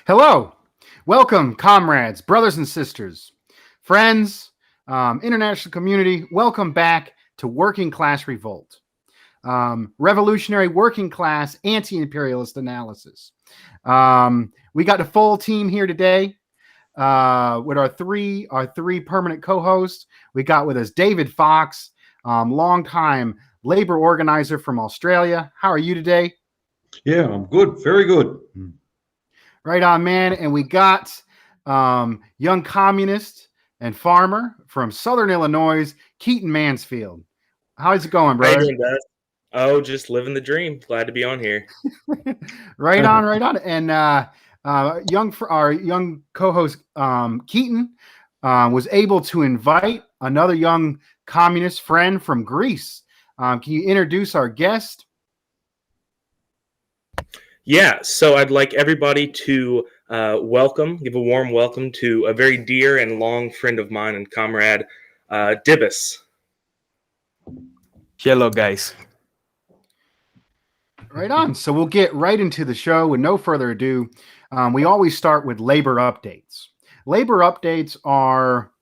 Hello, welcome, comrades, brothers and sisters, friends, international community. Welcome back to Working Class Revolt, revolutionary working class anti-imperialist analysis. We got the full team here today with our three permanent co-hosts. We got with us David Fox, longtime labor organizer from Australia. How are you today? Yeah, I'm good. Very good. Right on, man. And we got young communist and farmer from Southern Illinois, Keaton Mansfield. How's it going, How you brother? doing, Beth? Oh, just living the dream. Glad to be on here. Right on, right on. And our young co-host Keaton was able to invite another young communist friend from Greece. Can you introduce our guest? Yeah, so I'd like everybody to give a warm welcome to a very dear and long friend of mine and comrade, Dibus. Hello, guys. Right on. So we'll get right into the show with no further ado. We always start with labor updates. Labor updates are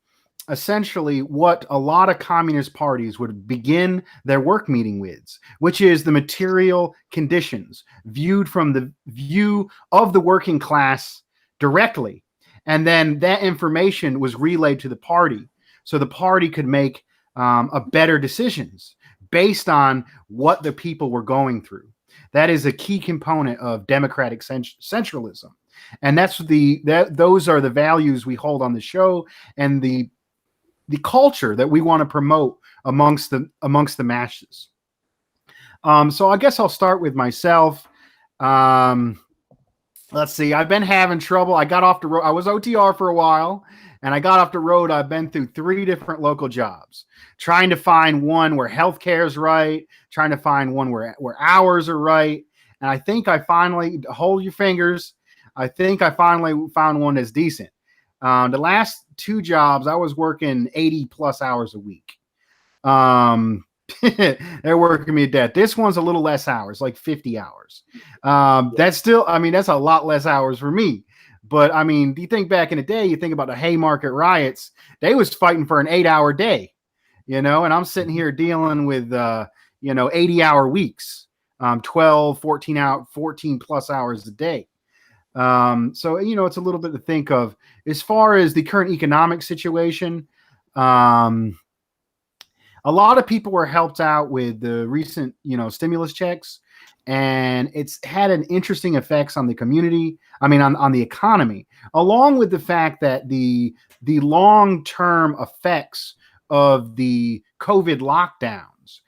essentially what a lot of communist parties would begin their work meeting with, which is the material conditions viewed from the view of the working class directly. And then that information was relayed to the party so the party could make a better decisions based on what the people were going through. That is a key component of democratic centralism. And those are the values we hold on the show and the culture that we want to promote amongst the masses. So I guess I'll start with myself. Let's see. I've been having trouble. I got off the road. I was OTR for a while, and I got off the road. I've been through 3 different local jobs, trying to find one where healthcare is right, trying to find one where hours are right. And I think I finally, hold your fingers, I think I finally found one that's decent. The last 2 jobs, I was working 80 plus hours a week. They're working me to death. This one's a little less hours, like 50 hours. That's still, that's a lot less hours for me. But do you think back in the day, you think about the Haymarket riots, they was fighting for an 8-hour day, and I'm sitting here dealing with, 80-hour weeks, 12, 14 plus hours a day. So, it's a little bit to think of as far as the current economic situation. A lot of people were helped out with the recent, stimulus checks, and it's had an interesting effects on the community. On the economy, along with the fact that the long-term effects of the COVID lockdowns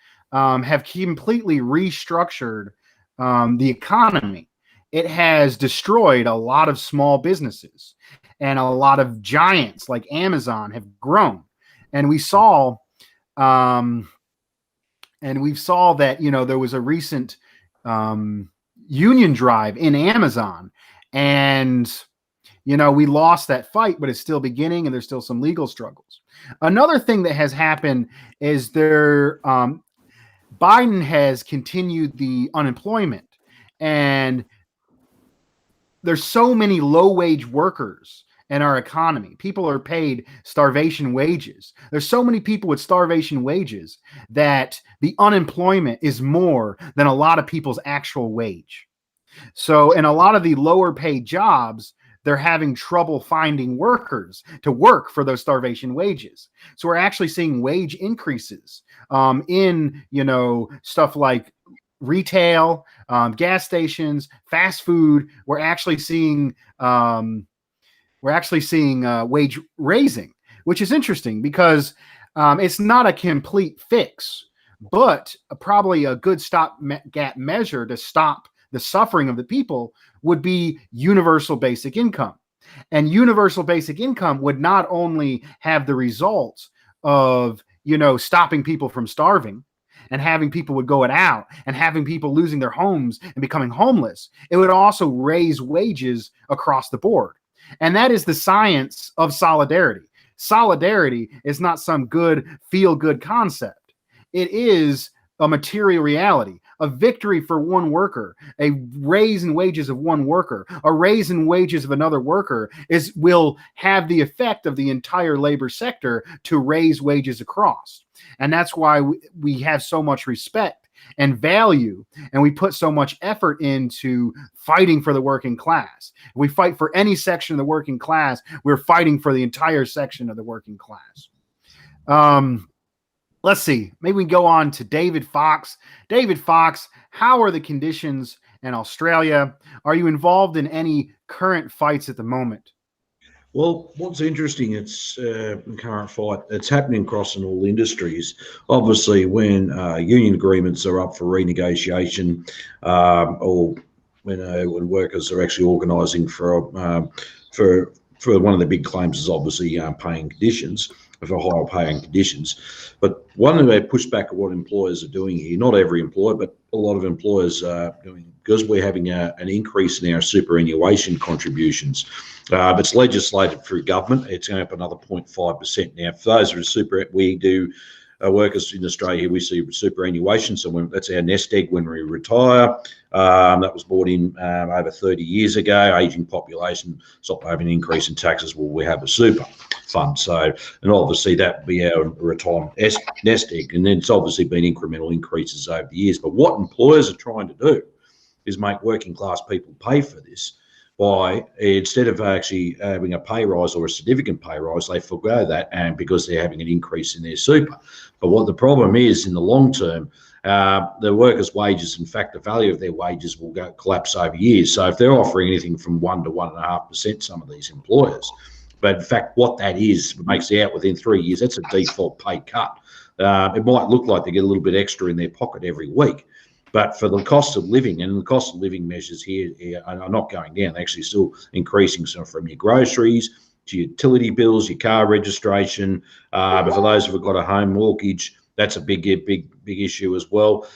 have completely restructured the economy. It has destroyed a lot of small businesses, and a lot of giants like Amazon have grown. And we saw that, there was a recent union drive in Amazon, and, we lost that fight, but it's still beginning, and there's still some legal struggles. Another thing that has happened is Biden has continued the unemployment, and there's so many low-wage workers in our economy. People are paid starvation wages. There's so many people with starvation wages that the unemployment is more than a lot of people's actual wage. So in a lot of the lower paid jobs, they're having trouble finding workers to work for those starvation wages. So we're actually seeing wage increases in, stuff like retail, gas stations, fast food. We're actually seeing wage raising, which is interesting because it's not a complete fix, but probably a good stopgap measure to stop the suffering of the people would be universal basic income. And universal basic income would not only have the results of, stopping people from starving and having people would go out and having people losing their homes and becoming homeless, it would also raise wages across the board. And that is the science of solidarity. Solidarity is not some good feel-good concept. It is a material reality. a victory for one worker, a raise in wages of one worker, a raise in wages of another worker will have the effect of the entire labor sector to raise wages across. And that's why we have so much respect and value, and we put so much effort into fighting for the working class. If we fight for any section of the working class, we're fighting for the entire section of the working class. Let's see. Maybe we can go on to David Fox. David Fox, how are the conditions in Australia? Are you involved in any current fights at the moment? Well, what's interesting, it's current fight, it's happening across in all industries. Obviously, when union agreements are up for renegotiation, or when workers are actually organising for one of the big claims is obviously paying conditions, for higher paying conditions. But one of the pushback at what employers are doing here, not every employer, but a lot of employers are doing, because we're having an increase in our superannuation contributions. It's legislated through government. It's going up another 0.5%. Now, for those who we do workers in Australia, we see superannuation. So that's our nest egg when we retire. That was brought in over 30 years ago. Aging population, stop having an increase in taxes. Well, we have a super fund. So, and obviously that would be our retirement nest egg. And then it's obviously been incremental increases over the years. But what employers are trying to do is make working class people pay for this by, instead of actually having a pay rise or a significant pay rise, they forgo that, and because they're having an increase in their super. But what the problem is, in the long term, the workers' wages, in fact, the value of their wages will collapse over years. So if they're offering anything from 1 to 1.5%, some of these employers, but in fact, what that is makes it out within 3 years. That's a default pay cut. It might look like they get a little bit extra in their pocket every week, but for the cost of living, and the cost of living measures here are not going down, they're actually still increasing. So from your groceries to utility bills, your car registration, but for those who've got a home mortgage, that's a big issue as well.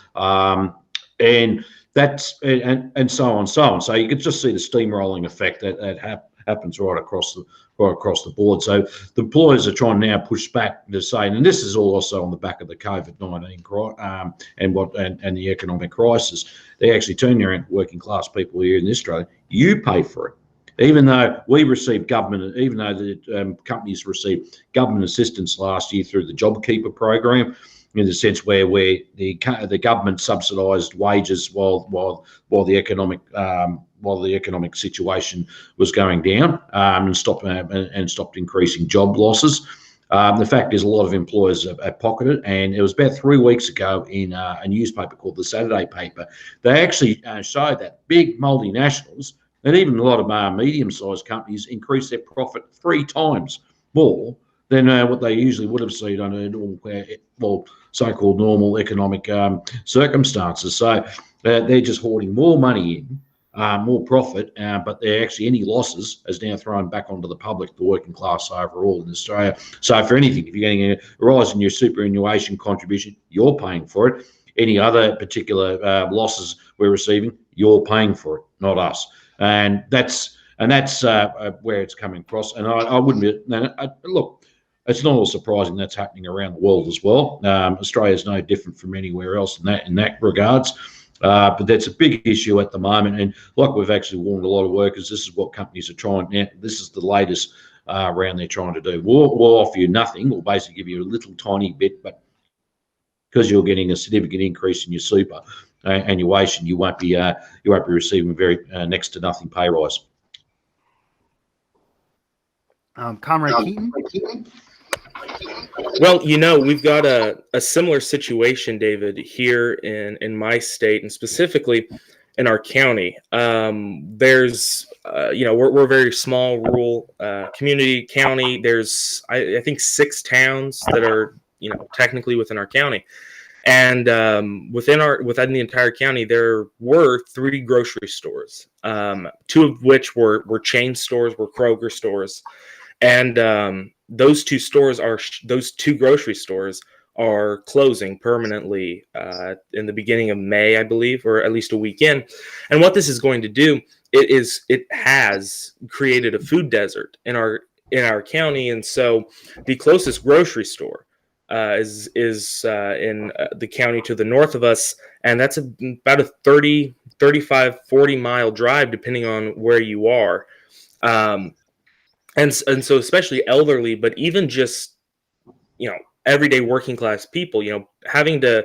And that's and so on and so on. So you can just see the steamrolling effect that happens right across the board. So the employers are trying to now push back to say, and this is also on the back of the COVID-19 and the economic crisis. They actually turn around working class people here in Australia. You pay for it, even though we received government, even though the companies received government assistance last year through the JobKeeper program, in the sense where the government subsidised wages while the economic situation was going down, and stopped increasing job losses. The fact is, a lot of employers have pocketed, and it was about 3 weeks ago in a newspaper called the Saturday Paper. They actually showed that big multinationals and even a lot of medium-sized companies increased their profit 3 times more than what they usually would have seen under normal, so-called normal economic circumstances. So they're just hoarding more money in, more profit, but they're actually, any losses is now thrown back onto the public, the working class overall in Australia. So for anything, if you're getting a rise in your superannuation contribution, you're paying for it. Any other particular losses we're receiving, you're paying for it, not us. And that's where it's coming across. And I wouldn't look. It's not all surprising that's happening around the world as well. Australia is no different from anywhere else in that regards. But that's a big issue at the moment. And like we've actually warned a lot of workers, this is what companies are trying now. This is the latest round they're trying to do. We'll offer you nothing. We'll basically give you a little tiny bit, but because you're getting a significant increase in your super annuation, you won't be receiving very next to nothing pay rise. Comrade Keaton? Well, we've got a similar situation, David, here in my state, and specifically in our county. There's, we're a very small rural community county. There's, I think, 6 towns that are, technically within our county. And within the entire county, there were 3 grocery stores, 2 of which were chain stores, were Kroger stores. And those 2 grocery stores are closing permanently in the beginning of May, I believe, or at least a weekend. And what this is going to do, it has created a food desert in our county. And so the closest grocery store is in the county to the north of us, and that's about a 30, 35, 40-mile drive, depending on where you are. And so especially elderly, but even just, everyday working class people, having to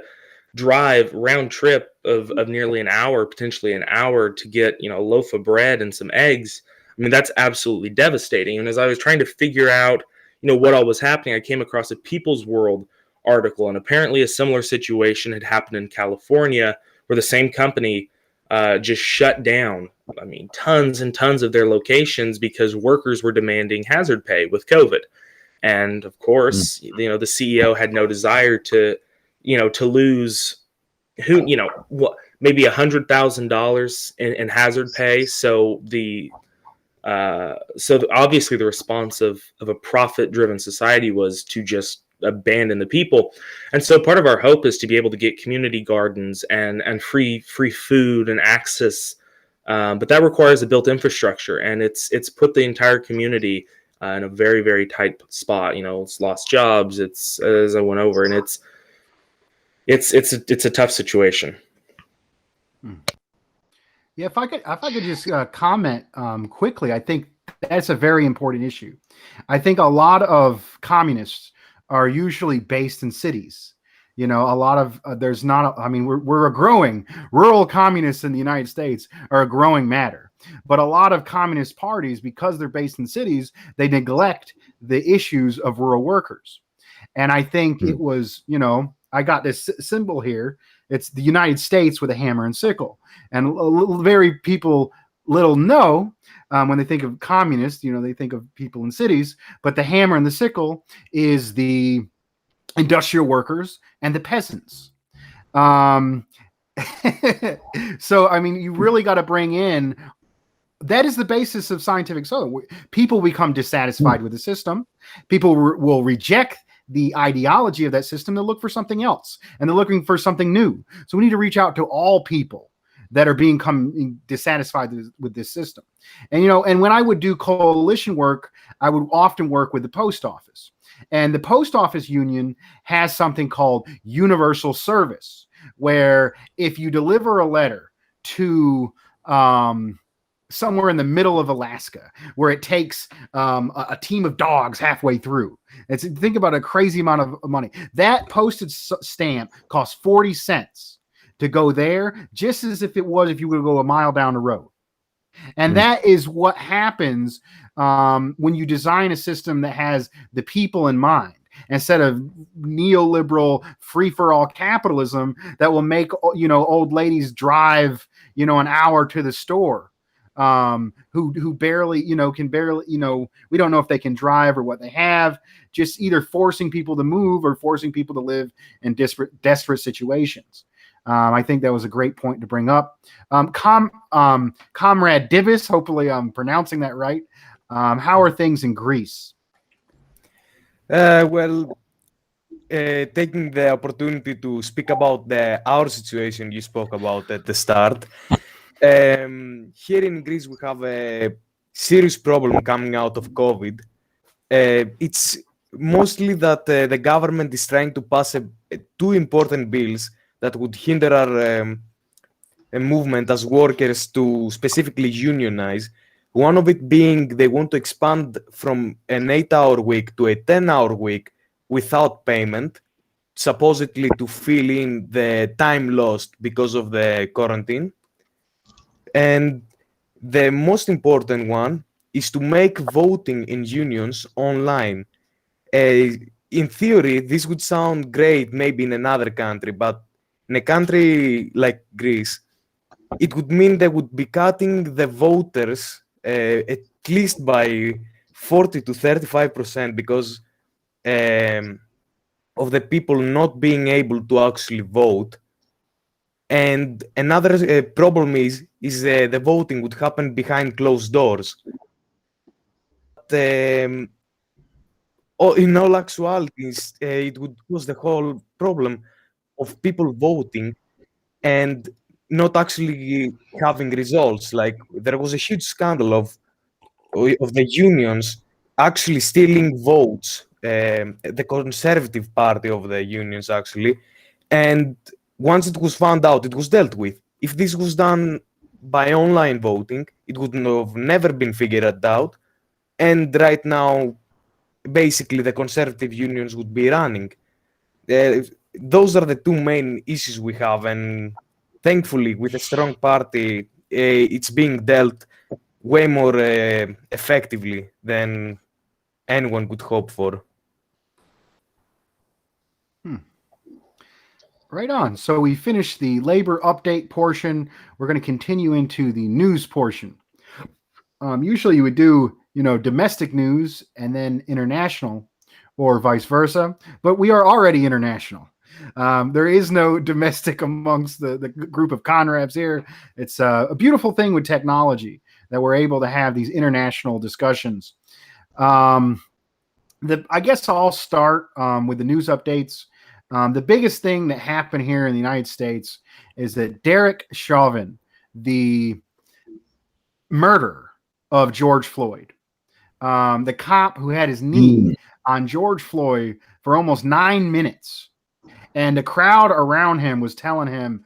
drive round trip of nearly an hour, potentially an hour, to get, a loaf of bread and some eggs. I mean, that's absolutely devastating. And as I was trying to figure out, what all was happening, I came across a People's World article, and apparently a similar situation had happened in California, where the same company just shut down, tons and tons of their locations because workers were demanding hazard pay with COVID. And of course, the CEO had no desire to lose maybe $100,000 in hazard pay. So obviously the response of a profit-driven society was to just abandon the people. And so part of our hope is to be able to get community gardens and free food and access, but that requires a built infrastructure, and it's put the entire community in a very, very tight spot. It's lost jobs. It's, as I went over, and it's a tough situation. Yeah, if I could just comment quickly, I think that's a very important issue. I think a lot of communists are usually based in cities. A lot of there's not. We're a growing rural communists in the United States are a growing matter, but a lot of communist parties, because they're based in cities, they neglect the issues of rural workers. And I think it was, I got this symbol here. It's the United States with a hammer and sickle. And very people little know when they think of communists, they think of people in cities, but the hammer and the sickle is the industrial workers and the peasants. So, you really got to bring in, that is the basis of scientific soil. People become dissatisfied with the system. People will reject the ideology of that system. They'll look for something else, and they're looking for something new. So we need to reach out to all people that are becoming dissatisfied with this system. And, and when I would do coalition work, I would often work with the post office. And the post office union has something called universal service, where if you deliver a letter to somewhere in the middle of Alaska, where it takes a team of dogs halfway through, think about a crazy amount of money. That postage stamp costs 40 cents to go there, just as if it was if you were to go a mile down the road. And that is what happens when you design a system that has the people in mind, instead of neoliberal free-for-all capitalism that will make old ladies drive an hour to the store, who barely can barely we don't know if they can drive or what they have, just either forcing people to move or forcing people to live in desperate situations. I think that was a great point to bring up. Comrade Divis, hopefully I'm pronouncing that right. How are things in Greece? Taking the opportunity to speak about our situation you spoke about at the start. Here in Greece, we have a serious problem coming out of COVID. It's mostly that the government is trying to pass two important bills that would hinder our movement as workers to specifically unionize. One of it being they want to expand from an 8-hour week to a 10-hour week without payment, supposedly to fill in the time lost because of the quarantine. And the most important one is to make voting in unions online. In theory, this would sound great maybe in another country, but in a country like Greece, it would mean they would be cutting the voters at least by 40 to 35% because of the people not being able to actually vote. And another problem is the voting would happen behind closed doors. But, in all actualities, it would cause the whole problem of people voting and not actually having results. Like there was a huge scandal of the unions actually stealing votes the conservative party of the unions, actually. And once it was found out, it was dealt with. If this was done by online voting, it would have never been figured out. And right now, basically, the conservative unions would be running. Those are the two main issues we have. And thankfully, with a strong party, it's being dealt way more effectively than anyone could hope for. Right on. So we finished the labor update portion. We're going to continue into the news portion. Usually you would do, domestic news and then international or vice versa, but we are already international. There is no domestic amongst the group of Conrads here. It's a beautiful thing with technology that we're able to have these international discussions. I guess I'll start with the news updates. The biggest thing that happened here in the United States is that Derek Chauvin, the murderer of George Floyd, the cop who had his knee on George Floyd for almost 9 minutes, and the crowd around him was telling him,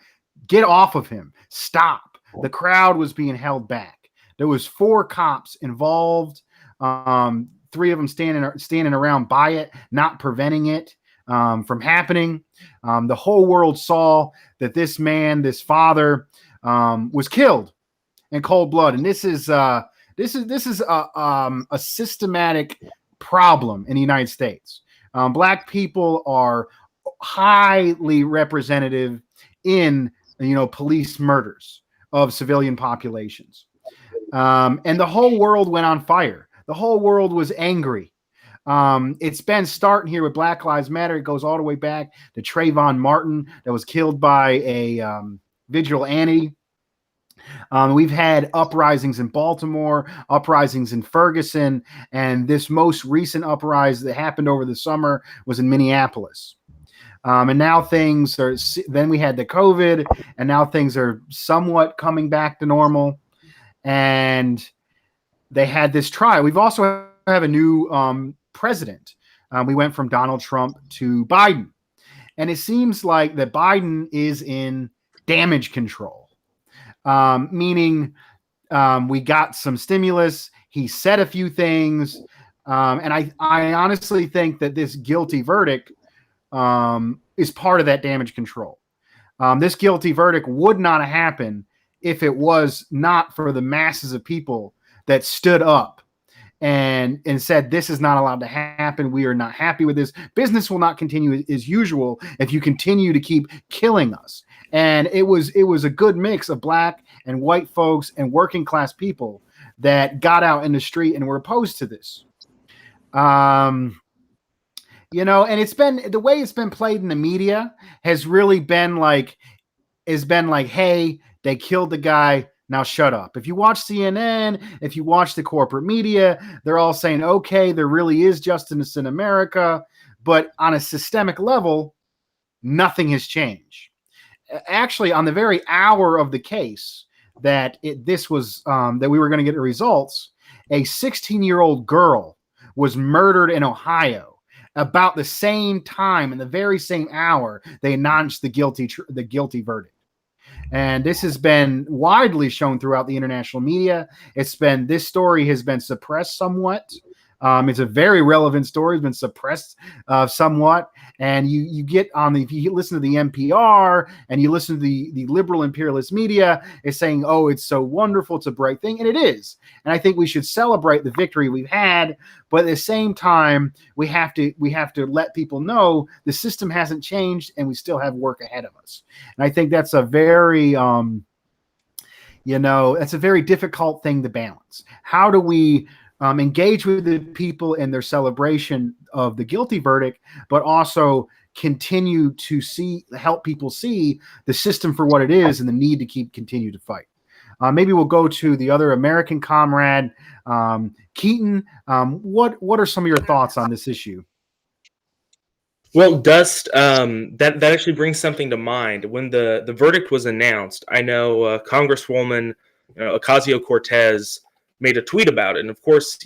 get off of him, stop. The crowd was being held back. There was 4 cops involved, 3 of them standing around by it, not preventing it from happening. The whole world saw that this man, this father, was killed in cold blood, and this is a systematic problem in the United States. Black people are highly representative in police murders of civilian populations, and the whole world went on fire. The whole world was angry. It's been starting here with Black Lives Matter. It goes all the way back to Trayvon Martin that was killed by a vigilante. We've had uprisings in Baltimore, uprisings in Ferguson, and this most recent uprising that happened over the summer was in Minneapolis. And now then we had the COVID, and now things are somewhat coming back to normal. And they had this trial. We've also have a new president. We went from Donald Trump to Biden. And it seems like that Biden is in damage control, meaning we got some stimulus. He said a few things. And I honestly think that this guilty verdict is part of that damage control. This guilty verdict would not have happened if it was not for the masses of people that stood up and said, this is not allowed to happen. We are not happy with this. Business will not continue as usual if you continue to keep killing us. And it was a good mix of black and white folks and working class people that got out in the street and were opposed to this. And it's been, the way it's been played in the media has really been like, hey, they killed the guy. Now shut up. If you watch CNN, if you watch the corporate media, they're all saying, okay, there really is justice in America, but on a systemic level, nothing has changed. Actually, on the very hour of the case that we were going to get the results, a 16-year-old girl was murdered in Ohio about the same time, in the very same hour they announced the guilty verdict. And this has been widely shown throughout the international media. This story has been suppressed somewhat. It's a very relevant story. It's been suppressed somewhat. And you get if you listen to the NPR and you listen to the liberal imperialist media, it's saying, oh, it's so wonderful. It's a bright thing. And it is. And I think we should celebrate the victory we've had. But at the same time, we have to let people know the system hasn't changed and we still have work ahead of us. And I think that's a very, that's a very difficult thing to balance. How do we engage with the people in their celebration of the guilty verdict, but also continue to help people see the system for what it is and the need to continue to fight. Maybe we'll go to the other American comrade, Keaton. What are some of your thoughts on this issue? Well, Dust, that actually brings something to mind. When the verdict was announced, I know Congresswoman Ocasio-Cortez made a tweet about it. And of course,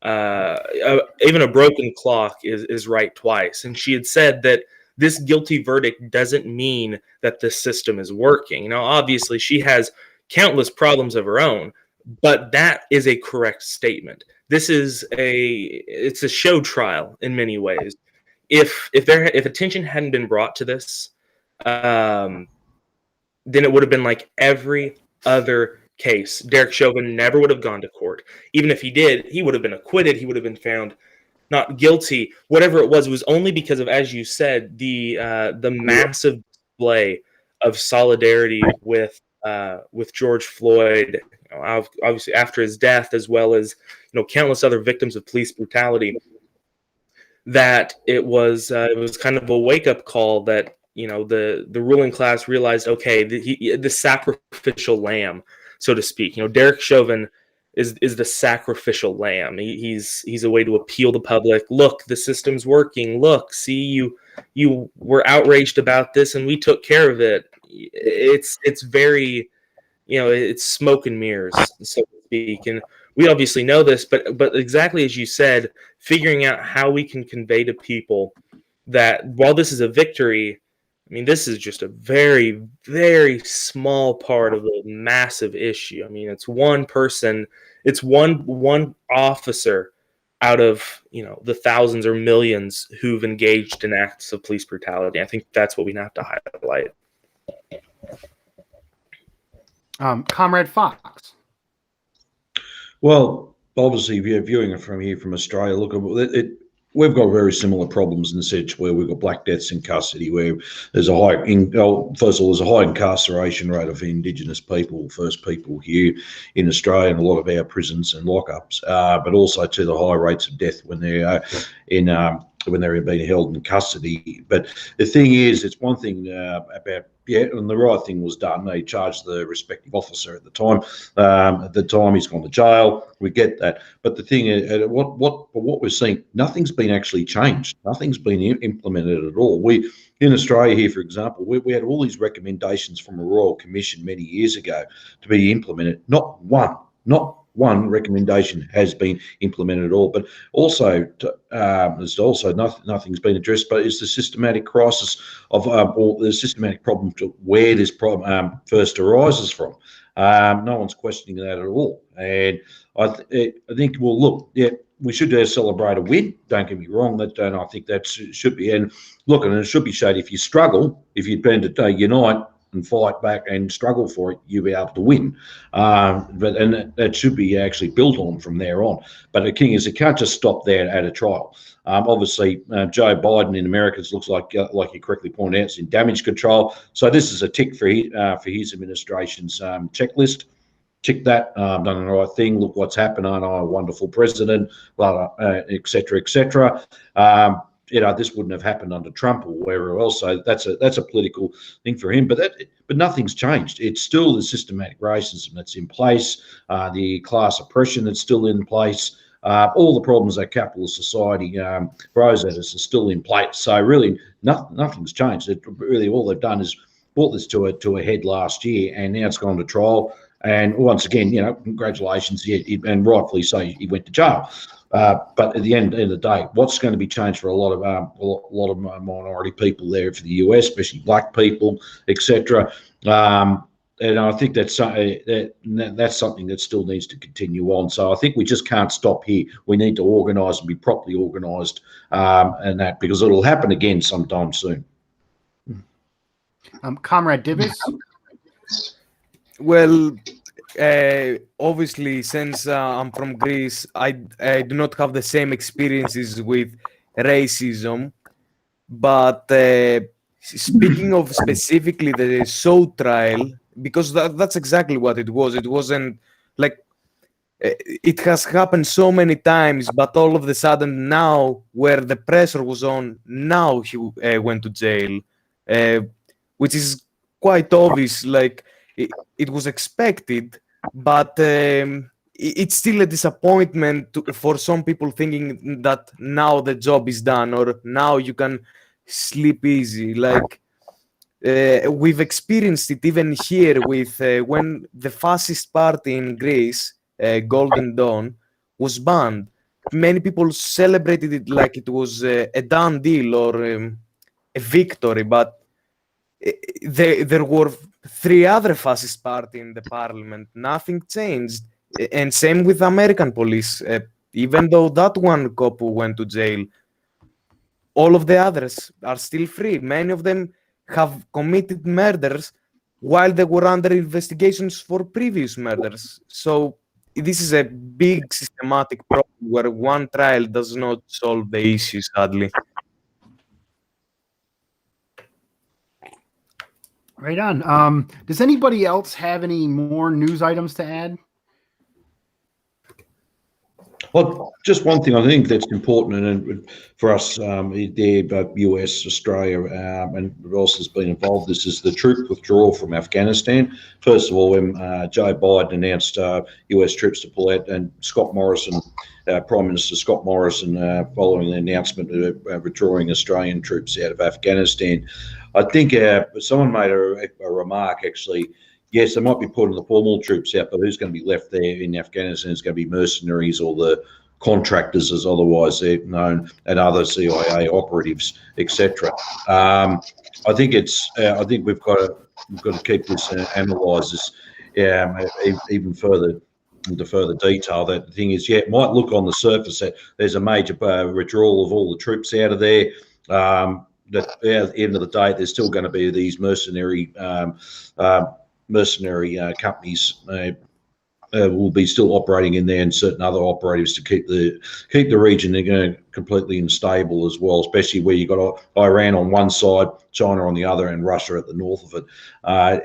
even a broken clock is right twice. And she had said that this guilty verdict doesn't mean that the system is working. Now, obviously, she has countless problems of her own, but that is a correct statement. This is it's a show trial in many ways. If attention hadn't been brought to this, then it would have been like every other case. Derek Chauvin never would have gone to court. Even if he did, he would have been acquitted. He would have been found not guilty. Whatever it was only because of, as you said, the massive display of solidarity with George Floyd, obviously after his death, as well as countless other victims of police brutality. That it was kind of a wake up call that the ruling class realized, okay, the sacrificial lamb, so to speak. Derek Chauvin is the sacrificial lamb. He's a way to appeal the public. Look, the system's working. Look, see, you were outraged about this, and we took care of it. It's very, it's smoke and mirrors, so to speak. And we obviously know this, but exactly as you said, figuring out how we can convey to people that while this is a victory, I mean, this is just a very, very small part of a massive issue. I mean, it's one person, it's one officer out of the thousands or millions who've engaged in acts of police brutality. I think that's what we have to highlight. Comrade Fox. Well, obviously, if you're viewing it from Australia, look, we've got very similar problems in the sense where we've got black deaths in custody, where there's a high, first of all, there's a high incarceration rate of Indigenous people, First People here in Australia, and a lot of our prisons and lockups, but also to the high rates of death when they're when they're being held in custody. But the thing is, it's one thing about. Yeah, and the right thing was done. They charged the respective officer at the time. At the time, he's gone to jail. We get that. But the thing is, what we're seeing, nothing's been actually changed. Nothing's been implemented at all. We in Australia here, for example, we had all these recommendations from a Royal Commission many years ago to be implemented. Not one recommendation has been implemented at all. But also, there's also nothing's been addressed. But it's the systematic crisis of, or the systematic problem to where this problem first arises from. No one's questioning that at all. And I think, well, look, yeah, we should celebrate a win. Don't get me wrong. And I think that should be. And look, and it should be showed if you struggle, if you'd been to unite and fight back and struggle for it, you'll be able to win. But that should be actually built on from there on. But the thing is, it can't just stop there at a trial. Obviously, Joe Biden in America looks like you correctly pointed out, is in damage control. So this is a tick for his administration's checklist. Tick that, done the right thing. Look what's happened. I know, a wonderful president, et cetera, et cetera. This wouldn't have happened under Trump or wherever else. So that's a political thing for him. But nothing's changed. It's still the systematic racism that's in place, the class oppression that's still in place. All the problems that capitalist society throws at us are still in place. So really, nothing's changed. Really, all they've done is brought this to a head last year, and now it's gone to trial. And once again, congratulations, and rightfully so, he went to jail. But at the end of the day, what's going to be changed for a lot of minority people there for the US, especially black people, etc. And I think that's something that still needs to continue on. So I think we just can't stop here. We need to organise and be properly organised, and that, because it'll happen again sometime soon. Comrade Divis. Well, obviously, since I'm from Greece, I do not have the same experiences with racism. But speaking of specifically the show trial, because that's exactly what it was. It wasn't like it has happened so many times, but all of a sudden now, where the pressure was on, now he went to jail, which is quite obvious. Like it was expected, but it's still a disappointment for some people, thinking that now the job is done, or now you can sleep easy. Like we've experienced it even here with when the fascist party in Greece, Golden Dawn, was banned. many people celebrated it like it was a done deal or a victory, but there were 3 other fascist parties in the parliament. Nothing changed. And same with American police. Even though that one cop who went to jail, all of the others are still free. Many of them have committed murders while they were under investigations for previous murders. So this is a big systematic problem where one trial does not solve the issue, sadly. Right on. Does anybody else have any more news items to add? Well, just one thing I think that's important, and for us there, both US, Australia, and who else has been involved, this is the troop withdrawal from Afghanistan. First of all, when Joe Biden announced US troops to pull out, and Scott Morrison, Prime Minister Scott Morrison, following the announcement of withdrawing Australian troops out of Afghanistan, I think someone made a remark actually. Yes, they might be putting the formal troops out, but who's going to be left there in Afghanistan is going to be mercenaries or the contractors, as otherwise they're known, and other CIA operatives, etc. I think we've got to keep this analysed this even further into further detail. That the thing is, it might look on the surface that there's a major withdrawal of all the troops out of there. That at the end of the day, there's still going to be these mercenary companies will be still operating in there, and certain other operatives to keep the region completely unstable as well, especially where you've got Iran on one side, China on the other, and Russia at the north of it. I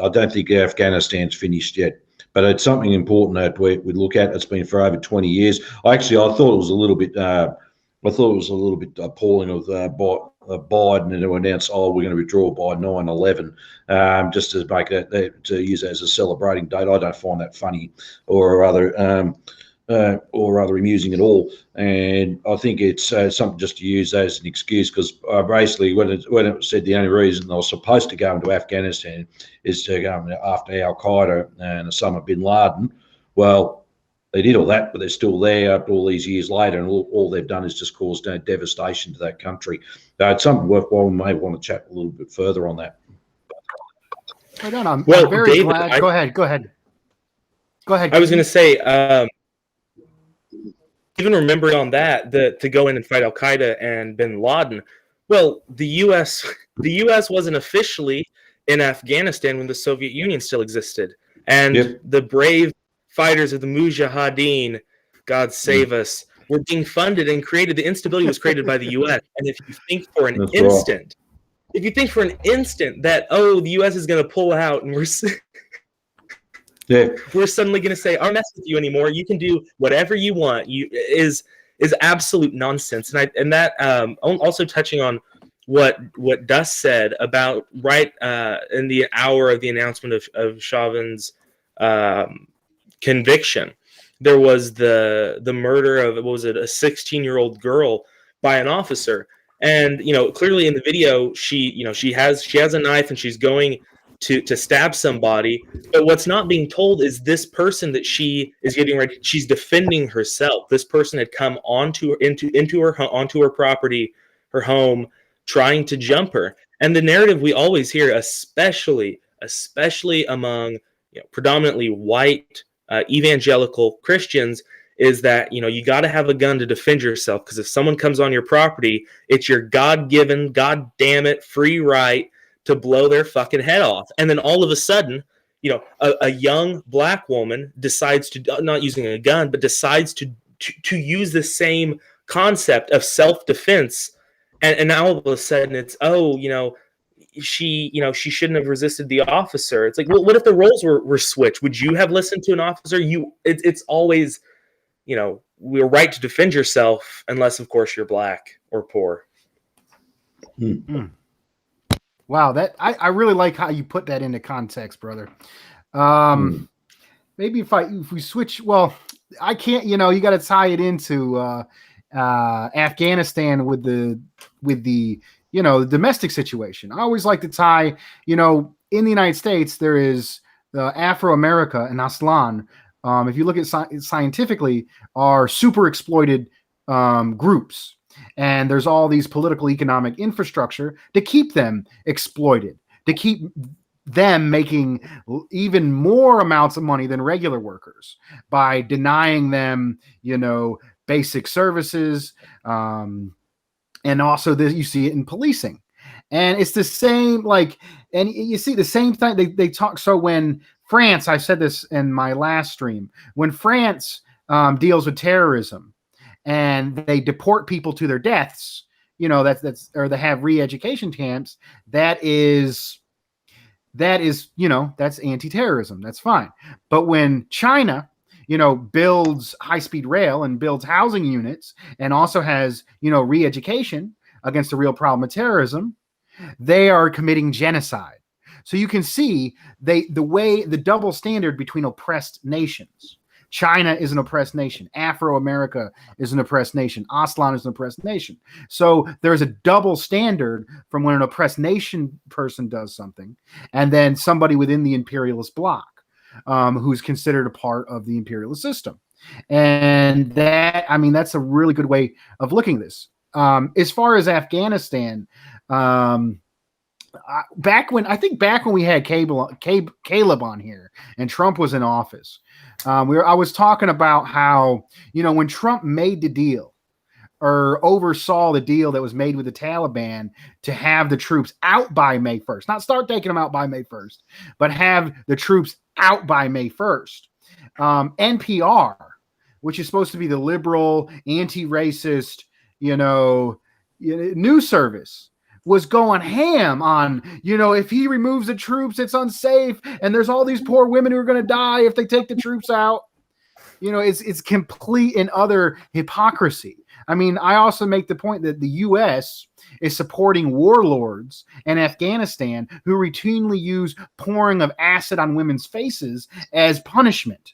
don't think Afghanistan's finished yet, but it's something important that we look at. It's been for over 20 years. I thought it was a little bit appalling of Biden to announce, we're going to withdraw by 9/11, just to make to use it as a celebrating date. I don't find that funny or rather amusing at all. And I think it's something just to use as an excuse, because basically when it said the only reason they were supposed to go into Afghanistan is to go after Al Qaeda and Osama bin Laden. Well, they did all that, but they're still there after all these years later, and all they've done is just caused devastation to that country. It's something worthwhile. We may want to chat a little bit further on that. Right on. I'm very David, glad. Go ahead. I was going to say, even remembering on that, to go in and fight Al Qaeda and bin Laden. Well, the U.S. wasn't officially in Afghanistan when the Soviet Union still existed, and the brave fighters of the Mujahideen, God save us, were being funded and created. The instability was created by the U.S. And if you think for an instant that, the U.S. is going to pull out and we're suddenly going to say, "I'll mess with you anymore. You can do whatever you want," is absolute nonsense. And that also touching on what Dus said about right in the hour of the announcement of Chauvin's conviction, there was the murder of, what was it, a 16-year-old girl by an officer, and clearly in the video she has a knife and she's going to stab somebody, but what's not being told is this person that she is getting ready, she's defending herself. This person had come onto her property, her home, trying to jump her. And the narrative we always hear, especially among predominantly white evangelical Christians, is that you got to have a gun to defend yourself, because if someone comes on your property, it's your God-given, God damn it, free right to blow their fucking head off. And then all of a sudden, a young black woman decides to, not using a gun, but decides to use the same concept of self-defense, and now all of a sudden it's she shouldn't have resisted the officer. It's like, well, what if the roles were switched? Would you have listened to an officer? It's always, we're right to defend yourself, unless of course you're black or poor. Mm-hmm. Wow, that I really like how you put that into context, brother. Maybe if we switch, well, I can't, you got to tie it into Afghanistan with the domestic situation. I always like to tie, in the United States, there is Afro-America and Aslan, if you look at scientifically, are super exploited groups. And there's all these political economic infrastructure to keep them exploited, to keep them making even more amounts of money than regular workers by denying them, basic services. And also you see it in policing. And it's the same, and you see the same thing. They talk. So when France, I said this in my last stream, when France deals with terrorism and they deport people to their deaths, or they have re-education camps, that's anti-terrorism. That's fine. But when China, builds high-speed rail and builds housing units and also has, re-education against the real problem of terrorism, they are committing genocide. So you can see the double standard between oppressed nations. China is an oppressed nation. Afro-America is an oppressed nation. Aslan is an oppressed nation. So there's a double standard from when an oppressed nation person does something and then somebody within the imperialist bloc who's considered a part of the imperialist system. And that's a really good way of looking at this. As far as Afghanistan, back when we had Caleb on here and Trump was in office, I was talking about how, when Trump made the deal or oversaw the deal that was made with the Taliban to have the troops out by May 1st, not start taking them out by May 1st, but have the troops out by May 1st. NPR, which is supposed to be the liberal, anti-racist, news service, was going ham on, if he removes the troops, it's unsafe. And there's all these poor women who are going to die if they take the troops out. It's complete and utter hypocrisy. I also make the point that the U.S. is supporting warlords in Afghanistan who routinely use pouring of acid on women's faces as punishment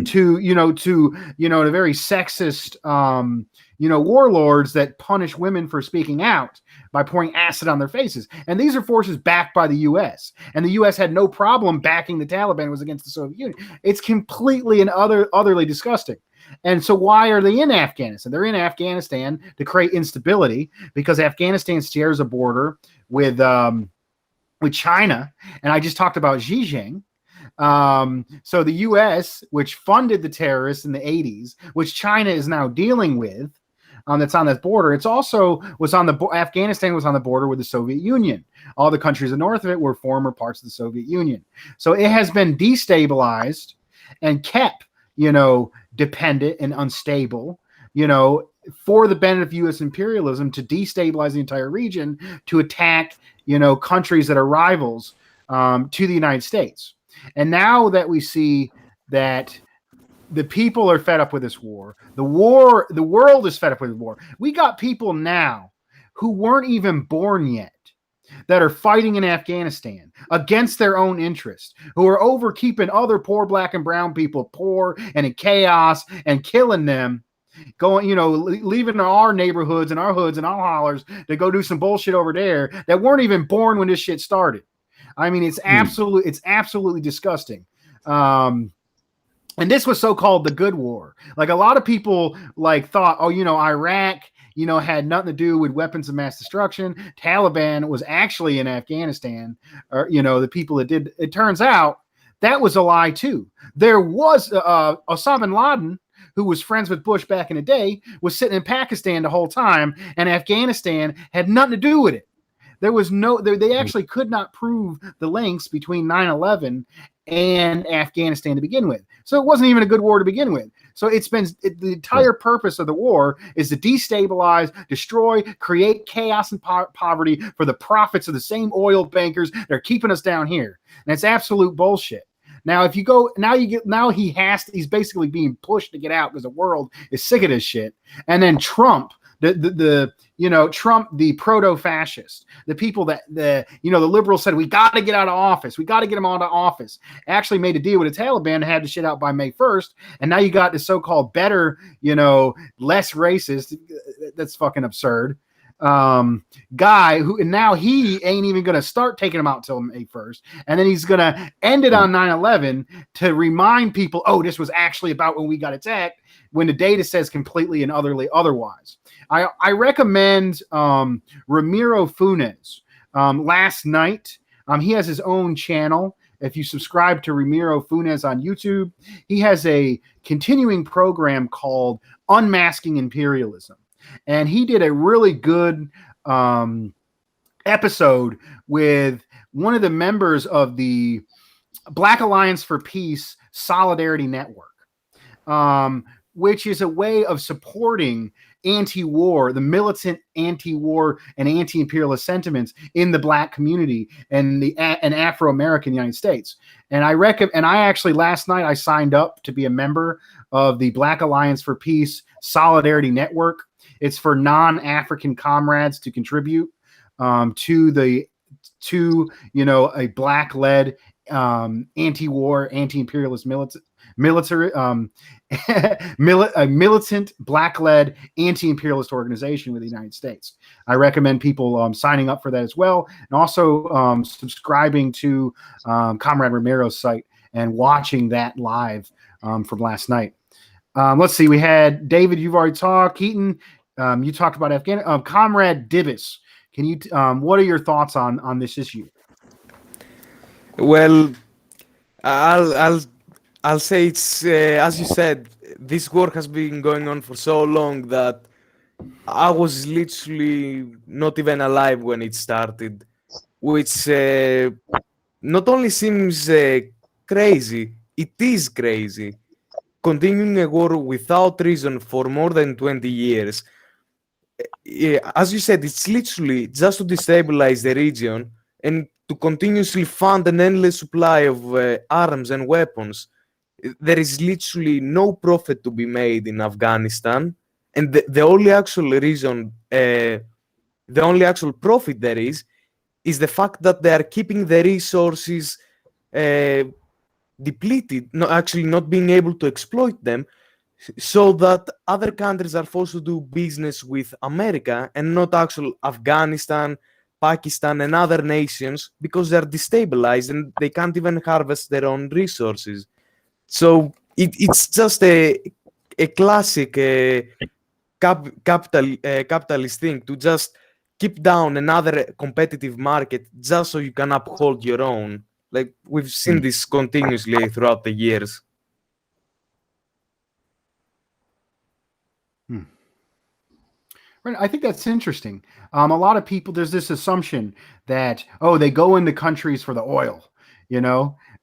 to the very sexist, warlords that punish women for speaking out by pouring acid on their faces. And these are forces backed by the U.S. And the U.S. had no problem backing the Taliban. It was against the Soviet Union. It's completely and utterly disgusting. And so why are they in Afghanistan? They're in Afghanistan to create instability because Afghanistan shares a border with China. And I just talked about Xi Jinping. So the U.S., which funded the terrorists in the 80s, which China is now dealing with, that's on that border. It's also Afghanistan was on the border with the Soviet Union. All the countries in north of it were former parts of the Soviet Union. So it has been destabilized and kept, dependent and unstable, for the benefit of U.S. imperialism to destabilize the entire region, to attack, countries that are rivals to the United States. And now that we see that the people are fed up with this war, the world is fed up with the war. We got people now who weren't even born yet that are fighting in Afghanistan against their own interest, who are over keeping other poor black and brown people poor and in chaos and killing them, going, leaving our neighborhoods and our hoods and our hollers to go do some bullshit over there that weren't even born when this shit started. It's absolutely disgusting. And this was so-called the good war. Like a lot of people thought, Iraq, had nothing to do with weapons of mass destruction. Taliban was actually in Afghanistan, or, the people that did. It turns out that was a lie too. There was Osama bin Laden, who was friends with Bush back in the day, was sitting in Pakistan the whole time, and Afghanistan had nothing to do with it. There was they actually could not prove the links between 9/11 and Afghanistan to begin with. So it wasn't even a good war to begin with. So the entire purpose of the war is to destabilize, destroy, create chaos and poverty for the profits of the same oil bankers that are keeping us down here. And it's absolute bullshit. Now, if you go, he's basically being pushed to get out because the world is sick of this shit. And then Trump, Trump, the proto-fascist, the people that the liberals said, we got to get out of office. We got to get him out of office. Actually made a deal with the Taliban to have the shit out by May 1st. And now you got the so-called better, less racist. That's fucking absurd. guy who, and now he ain't even going to start taking them out till May 1st. And then he's going to end it on 9/11 to remind people, oh, this was actually about when we got attacked, when the data says completely and utterly otherwise. I recommend Ramiro Funes. Last night, he has his own channel. If you subscribe to Ramiro Funes on YouTube, he has a continuing program called Unmasking Imperialism. And he did a really good episode with one of the members of the Black Alliance for Peace Solidarity Network, which is a way of supporting anti-war, the militant anti-war and anti-imperialist sentiments in the Black community and Afro-American United States. And I actually last night I signed up to be a member of the Black Alliance for Peace Solidarity Network. It's for non-African comrades to contribute to a Black-led anti-war, anti-imperialist militant Black-led anti-imperialist organization with the United States. I recommend people signing up for that as well, and also subscribing to Comrade Ramiro's site and watching that live from last night. Let's see. We had David. You've already talked. Keaton. You talked about Afghanistan. Comrade Divis. Can you? What are your thoughts on this issue? Well, I'll say it's as you said, this war has been going on for so long that I was literally not even alive when it started, which not only seems crazy, it is crazy. Continuing a war without reason for more than 20 years. As you said, it's literally just to destabilize the region and to continuously fund an endless supply of arms and weapons. There is literally no profit to be made in Afghanistan, and the only actual reason, the only actual profit there is the fact that they are keeping the resources depleted, not being able to exploit them, so that other countries are forced to do business with America and not actual Afghanistan, Pakistan, and other nations, because they're destabilized and they can't even harvest their own resources. So it's just a classic capitalist thing to just keep down another competitive market just so you can uphold your own. Like, we've seen this continuously throughout the years. Right. I think that's interesting. A lot of people, there's this assumption that, oh, they go into countries for the oil,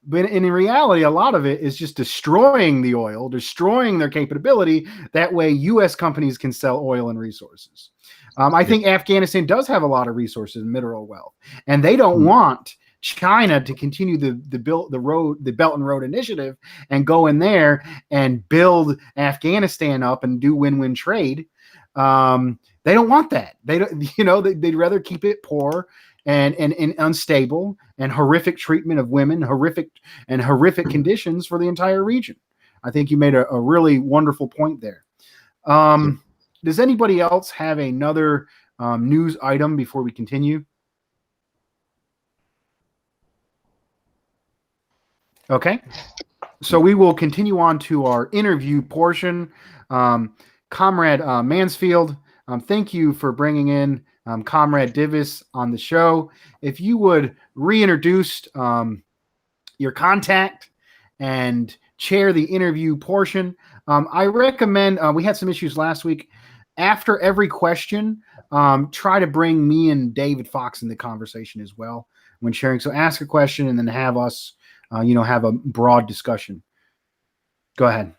but in reality, a lot of it is just destroying the oil, destroying their capability. That way, U.S. companies can sell oil and resources. I think Afghanistan does have a lot of resources and mineral wealth, and they don't want China to continue the Belt and Road Initiative and go in there and build Afghanistan up and do win-win trade. They don't want that. They don't, they'd rather keep it poor and unstable and horrific treatment of women, horrific conditions for the entire region. I think you made a really wonderful point there. Does anybody else have another news item before we continue? Okay. So we will continue on to our interview portion. Comrade Mansfield, thank you for bringing in Comrade Divis on the show. If you would reintroduce your contact and chair the interview portion. I recommend, we had some issues last week. After every question, try to bring me and David Fox in the conversation as well when sharing. So ask a question and then have us, have a broad discussion. Go ahead.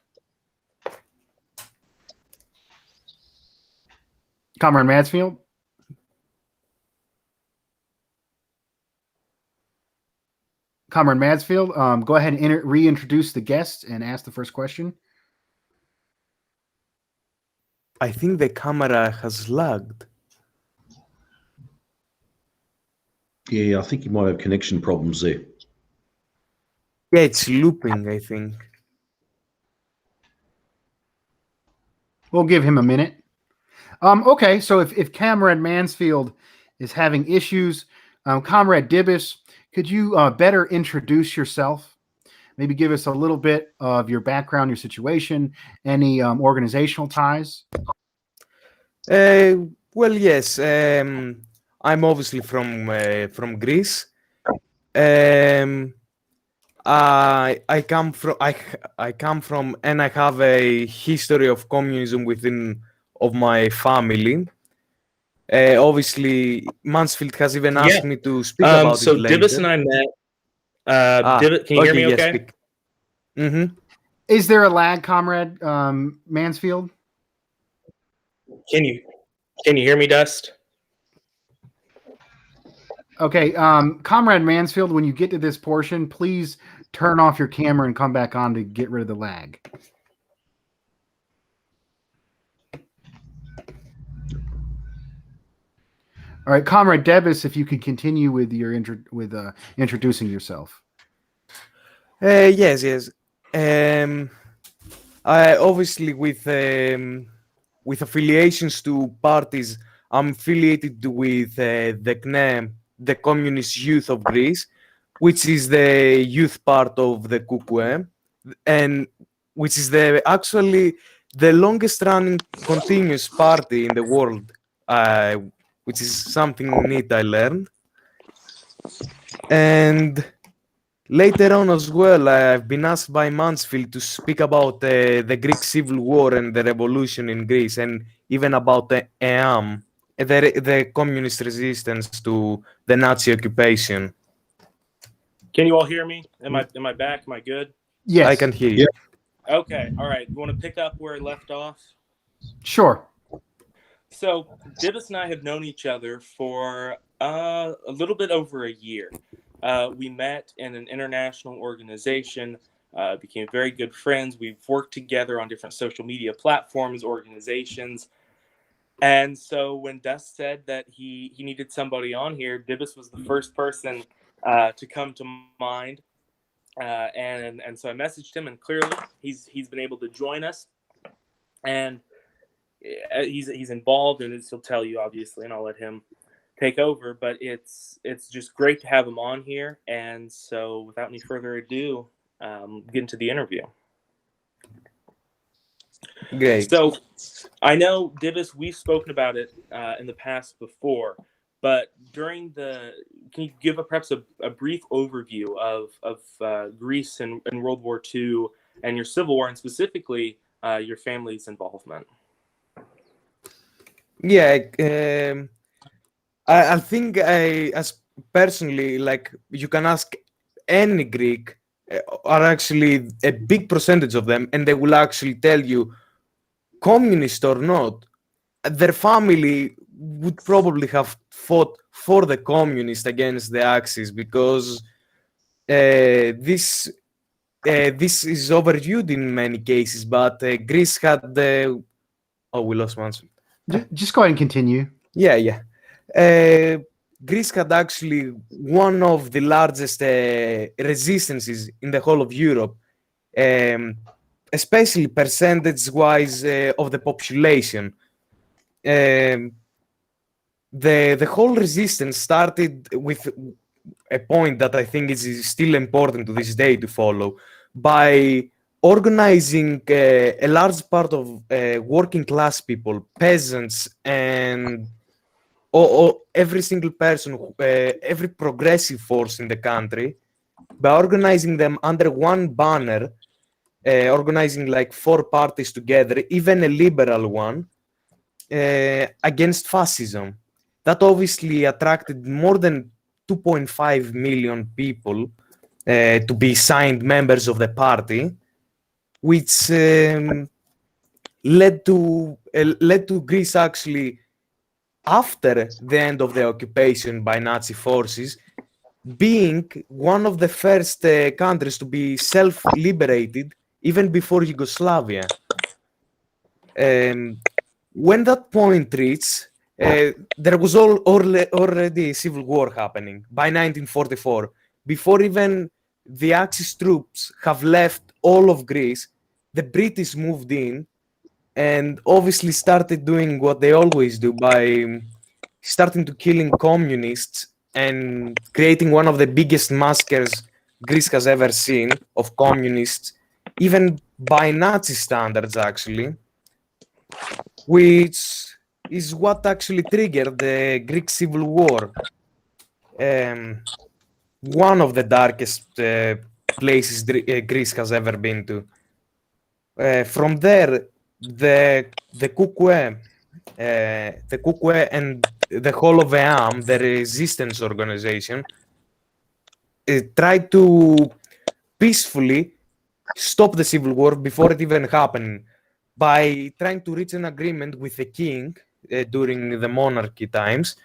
Comrade Mansfield. Comrade Mansfield, go ahead and reintroduce the guests and ask the first question. I think the camera has lagged. Yeah, I think you might have connection problems there. Yeah, it's looping, I think. We'll give him a minute. Okay, so if Comrade Mansfield is having issues, Comrade Dibbis, could you better introduce yourself? Maybe give us a little bit of your background, your situation, any organizational ties. Well, yes. I'm obviously from Greece. Um, I come from I come from and I have a history of communism within of my family. Obviously, Mansfield has even Yeah. asked me to speak about So it later. Divis and I met. Divis, can you hear me? Yes, Okay. speak. Mm-hmm. Is there a lag, Comrade Mansfield? Can you hear me, Dust? Okay, Comrade Mansfield, when you get to this portion, please turn off your camera and come back on to get rid of the lag. All right, Comrade Devis, if you could continue with your introducing yourself. Yes. I obviously with affiliations to parties, I'm affiliated with the CNE, the Communist Youth of Greece, which is the youth part of the KUKUE, and which is actually the longest running continuous party in the world, which is something neat I learned. And later on as well, I've been asked by Mansfield to speak about the Greek Civil War and the revolution in Greece, and even about the EAM, the communist resistance to the Nazi occupation. Can you all hear me? Am I back? Am I good? Yes, I can hear you. Okay. All right. You want to pick up where I left off? Sure. So Divis and I have known each other for a little bit over a year. We met in an international organization, became very good friends. We've worked together on different social media platforms, organizations. And so when Dust said that he needed somebody on here, Divis was the first person to come to mind. And so I messaged him, and clearly he's been able to join us. And he's involved, and he'll tell you, obviously, and I'll let him take over, but it's just great to have him on here. And so without any further ado, get into the interview. Great. So I know, Divis, we've spoken about it in the past before, but can you give perhaps a brief overview of Greece and World War II and your Civil War, and specifically your family's involvement? Yeah, I think as personally, like, you can ask any Greek, are actually a big percentage of them, and they will actually tell you, communist or not, their family would probably have fought for the communist against the Axis, because this is overviewed in many cases. But Greece had the we lost one. Just go ahead and continue. Yeah. Greece had actually one of the largest resistances in the whole of Europe, especially percentage-wise of the population. The whole resistance started with a point that I think is still important to this day to follow, by organizing a large part of working class people, peasants, and every single person, every progressive force in the country, by organizing them under one banner, organizing like 4 parties together, even a liberal one, against fascism. That obviously attracted more than 2.5 million people to be signed members of the party, which led to Greece actually, after the end of the occupation by Nazi forces, being one of the first countries to be self-liberated, even before Yugoslavia. When that point reached, there was already a civil war happening by 1944. Before even the Axis troops have left all of Greece, the British moved in and obviously started doing what they always do by starting to killing communists and creating one of the biggest massacres Greece has ever seen of communists, even by Nazi standards, actually, which is what actually triggered the Greek Civil War. One of the darkest places Greece has ever been to. From there, the Kukwe and the whole of EAM, the resistance organization, tried to peacefully stop the civil war before it even happened by trying to reach an agreement with the king during the monarchy times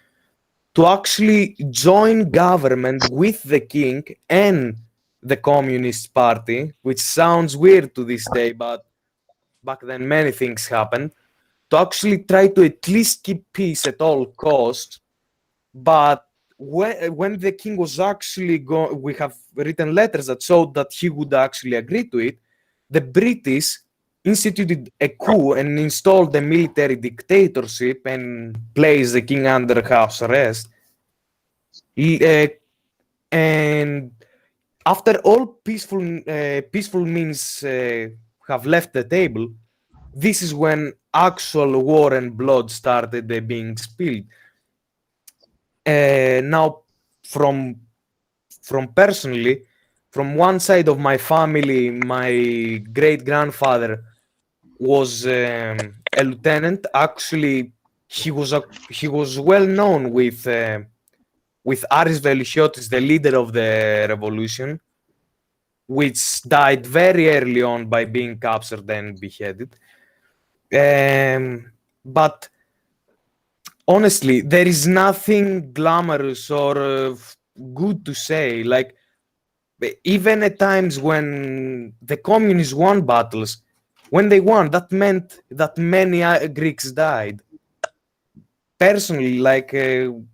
to actually join government with the king and the Communist Party, which sounds weird to this day, but back then many things happened, to actually try to at least keep peace at all costs. But when the king was actually we have written letters that showed that he would actually agree to it, the British instituted a coup and installed a military dictatorship and placed the king under house arrest. And after all peaceful means have left the table, this is when actual war and blood started being spilled. Now, from personally, from one side of my family, my great grandfather was a lieutenant. Actually, he was well known with Aris Velishiotis, the leader of the revolution, which died very early on by being captured and beheaded. But honestly, there is nothing glamorous or good to say. Like, even at times when the communists won battles, when they won, that meant that many Greeks died. Personally, like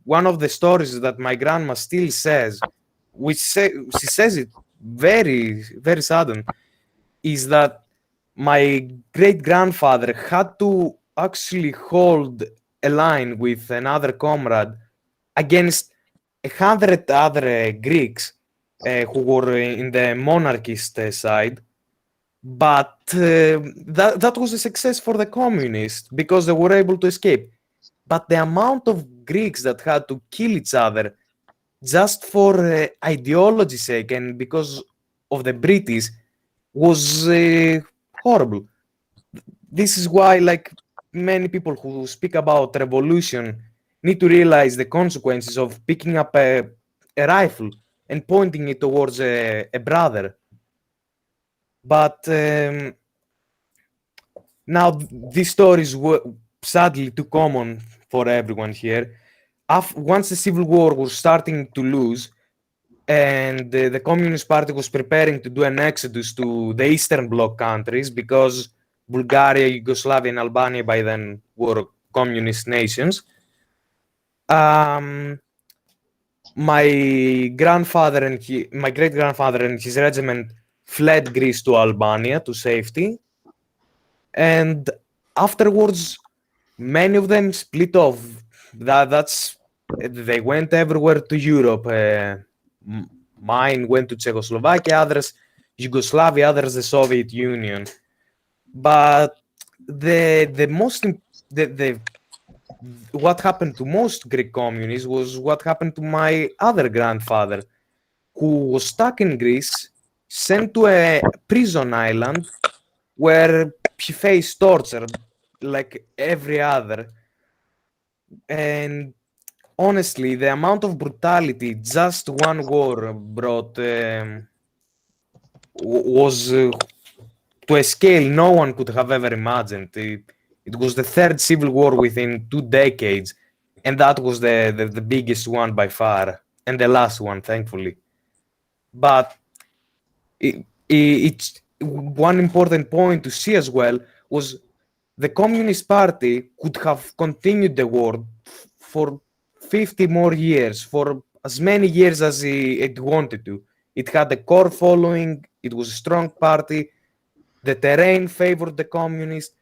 one of the stories that my grandma still says, she says it very, very sudden, is that my great grandfather had to actually hold a line with another comrade against 100 other Greeks who were in the monarchist side. But that was a success for the communists because they were able to escape. But the amount of Greeks that had to kill each other just for ideology's sake and because of the British was horrible. This is why, like, many people who speak about revolution need to realize the consequences of picking up a rifle and pointing it towards a brother. But now these stories were sadly too common for everyone here. Once the civil war was starting to lose and the Communist Party was preparing to do an exodus to the Eastern Bloc countries because Bulgaria, Yugoslavia, and Albania by then were communist nations. My great grandfather and his regiment fled Greece to Albania to safety, and afterwards, many of them split off. They went everywhere to Europe. Mine went to Czechoslovakia, others Yugoslavia, others the Soviet Union. But what happened to most Greek communists was what happened to my other grandfather, who was stuck in Greece, sent to a prison island where he faced torture like every other. And honestly, the amount of brutality just one war brought was to a scale no one could have ever imagined. It was the third civil war within 2 decades, and that was the biggest one by far, and the last one, thankfully. But it's one important point to see as well was the Communist Party could have continued the war for 50 more years, for as many years as it wanted to. It had a core following, it was a strong party, the terrain favored the communists,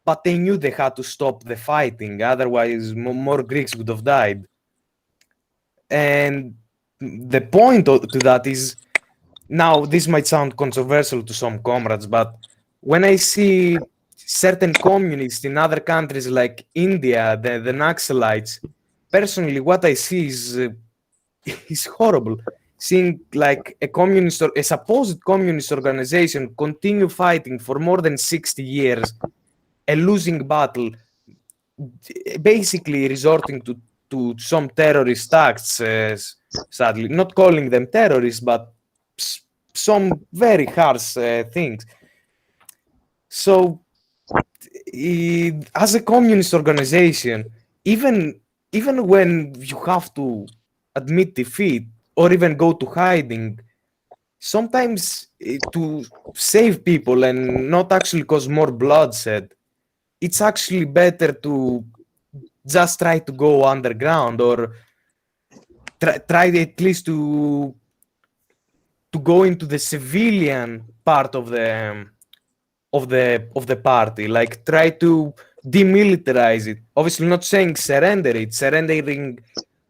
but they knew they had to stop the fighting, otherwise more Greeks would have died. And the point to that is, now this might sound controversial to some comrades, but when I see certain communists in other countries like India, the Naxalites, personally, what I see is horrible. Seeing like a communist or a supposed communist organization continue fighting for more than 60 years, a losing battle, basically resorting to some terrorist acts, sadly, not calling them terrorists, but some very harsh things. So, as a communist organization, even when you have to admit defeat or even go to hiding, sometimes to save people and not actually cause more bloodshed, it's actually better to just try to go underground or try at least to go into the civilian part of the party, like try to demilitarize it. Obviously not saying surrender it. Surrendering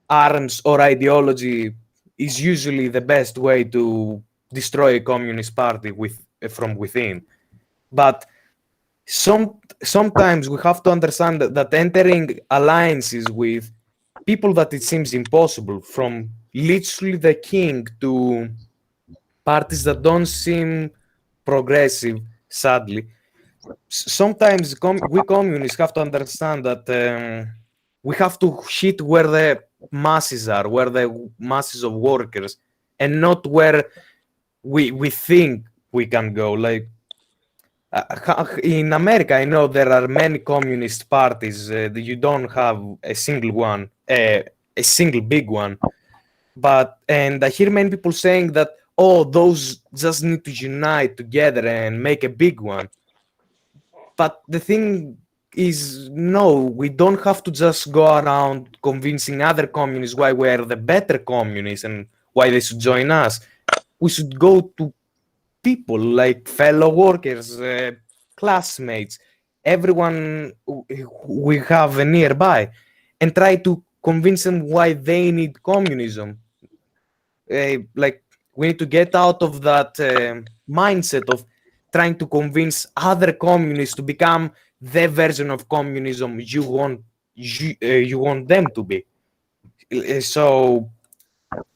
arms or ideology is usually the best way to destroy a communist party from within. But sometimes we have to understand that entering alliances with people that it seems impossible, from literally the king to parties that don't seem progressive, sadly. Sometimes we communists have to understand that we have to hit where the masses are, where the masses of workers, and not where we think we can go. Like in America, I know there are many communist parties. You don't have a single one, a single big one. And I hear many people saying that, oh, those just need to unite together and make a big one. But the thing is, no, we don't have to just go around convincing other communists why we're the better communists and why they should join us. We should go to people like fellow workers, classmates, everyone we have nearby, and try to convince them why they need communism. Like, we need to get out of that mindset of trying to convince other communists to become the version of communism you want them to be. So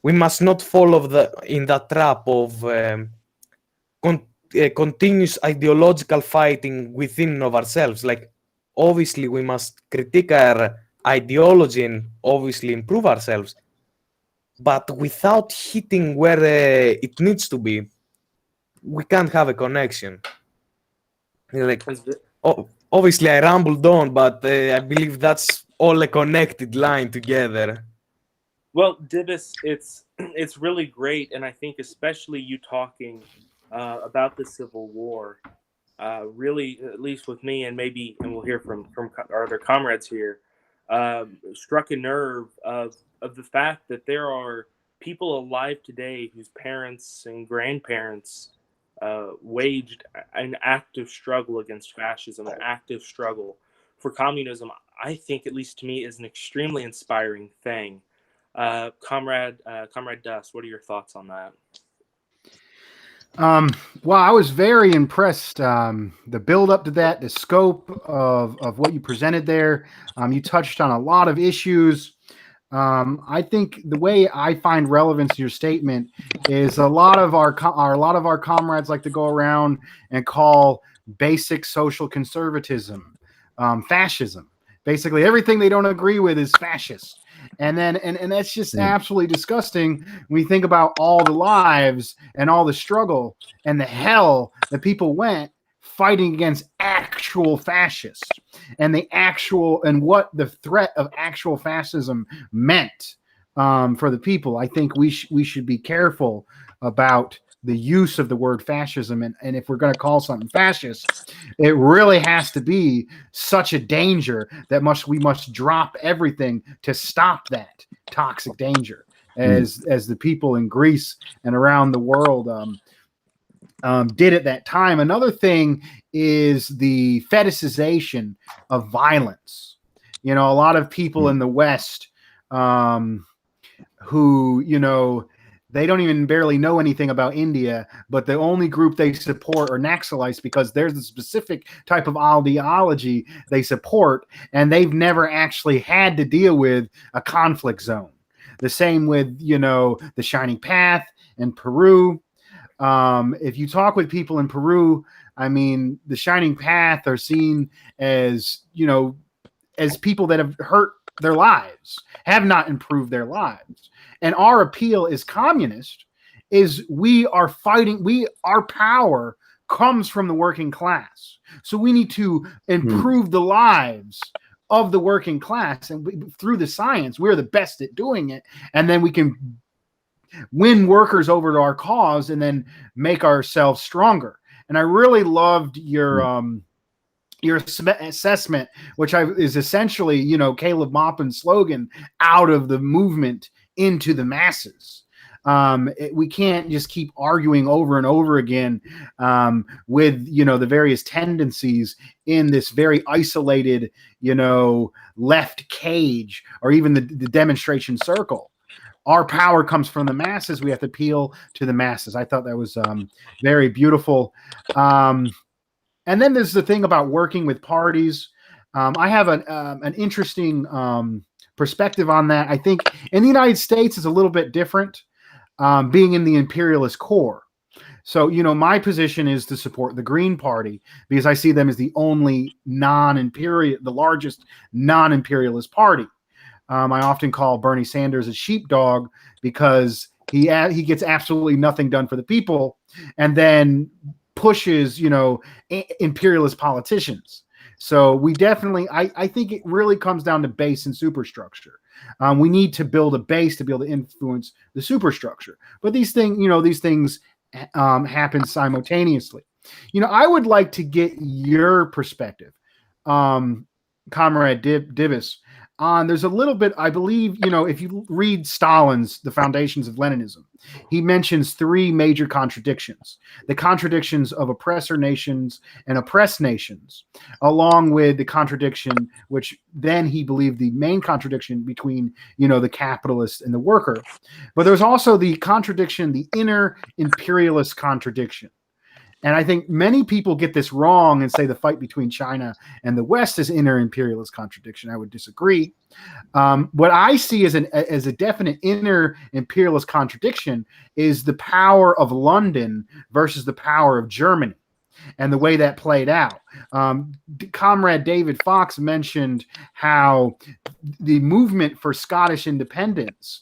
we must not fall in that trap of continuous ideological fighting within of ourselves. Like, obviously we must critique our ideology and obviously improve ourselves, but without hitting where it needs to be, we can't have a connection. Like, obviously I rambled on, but I believe that's all a connected line together. Well, Dibis, it's really great, and I think especially you talking about the Civil War, really, at least with me, and we'll hear from our other comrades here, struck a nerve of the fact that there are people alive today whose parents and grandparents waged an active struggle against fascism, an active struggle for communism. I think, at least to me, is an extremely inspiring thing. Comrade Dust, what are your thoughts on that? Well, I was very impressed. The build up to that, the scope of what you presented there. You touched on a lot of issues. I think the way I find relevance to your statement is a lot of our comrades like to go around and call basic social conservatism fascism. Basically, everything they don't agree with is fascist. And that's just absolutely disgusting when we think about all the lives and all the struggle and the hell that people went fighting against actual fascists and what the threat of actual fascism meant for the people. I think we should be careful about the use of the word fascism, and if we're going to call something fascist, it really has to be such a danger that we must drop everything to stop that toxic danger, as the people in Greece and around the world did at that time. Another thing is the fetishization of violence. You know, a lot of people in the West who, you know, they don't even barely know anything about India, but the only group they support are Naxalites because there's a specific type of ideology they support, and they've never actually had to deal with a conflict zone. The same with, you know, the Shining Path in Peru. If you talk with people in Peru, I mean, the Shining Path are seen as, you know, as people that have hurt their lives, have not improved their lives. And our appeal as communist is we are fighting, our power comes from the working class. So we need to improve the lives of the working class. And through the science, we're the best at doing it. And then we can win workers over to our cause and then make ourselves stronger. And I really loved your assessment, which is essentially, you know, Caleb Maupin's slogan, out of the movement into the masses. We can't just keep arguing over and over again with, you know, the various tendencies in this very isolated, you know, left cage, or even the demonstration circle. Our power comes from the masses. We have to appeal to the masses. I thought that was very beautiful. And then there's the thing about working with parties. I have an interesting perspective on that. I think in the United States it's a little bit different, being in the imperialist core. So, you know, my position is to support the Green Party because I see them as the only the largest non-imperialist party. I often call Bernie Sanders a sheepdog because he gets absolutely nothing done for the people, and then pushes, you know, imperialist politicians. So we definitely, I think it really comes down to base and superstructure. We need to build a base to be able to influence the superstructure. But these things happen simultaneously. You know, I would like to get your perspective, Comrade Divis, on there's a little bit, I believe, you know, if you read Stalin's The Foundations of Leninism, he mentions three major contradictions: the contradictions of oppressor nations and oppressed nations, along with the contradiction, which then he believed the main contradiction between, you know, the capitalist and the worker. But there's also the contradiction, the inner imperialist contradiction. And I think many people get this wrong and say the fight between China and the West is inner imperialist contradiction. I would disagree. What I see as a definite inner imperialist contradiction is the power of London versus the power of Germany and the way that played out. Comrade David Fox mentioned how the movement for Scottish independence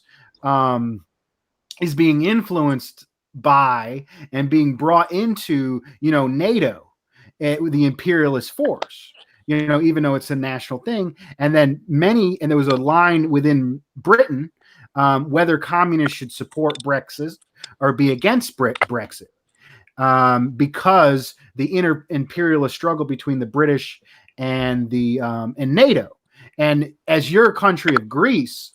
is being influenced by and being brought into, you know, NATO, the imperialist force, you know, even though it's a national thing. And then there was a line within Britain, whether communists should support Brexit or be against Brexit, because the inner imperialist struggle between the British and and NATO. And as your country of Greece,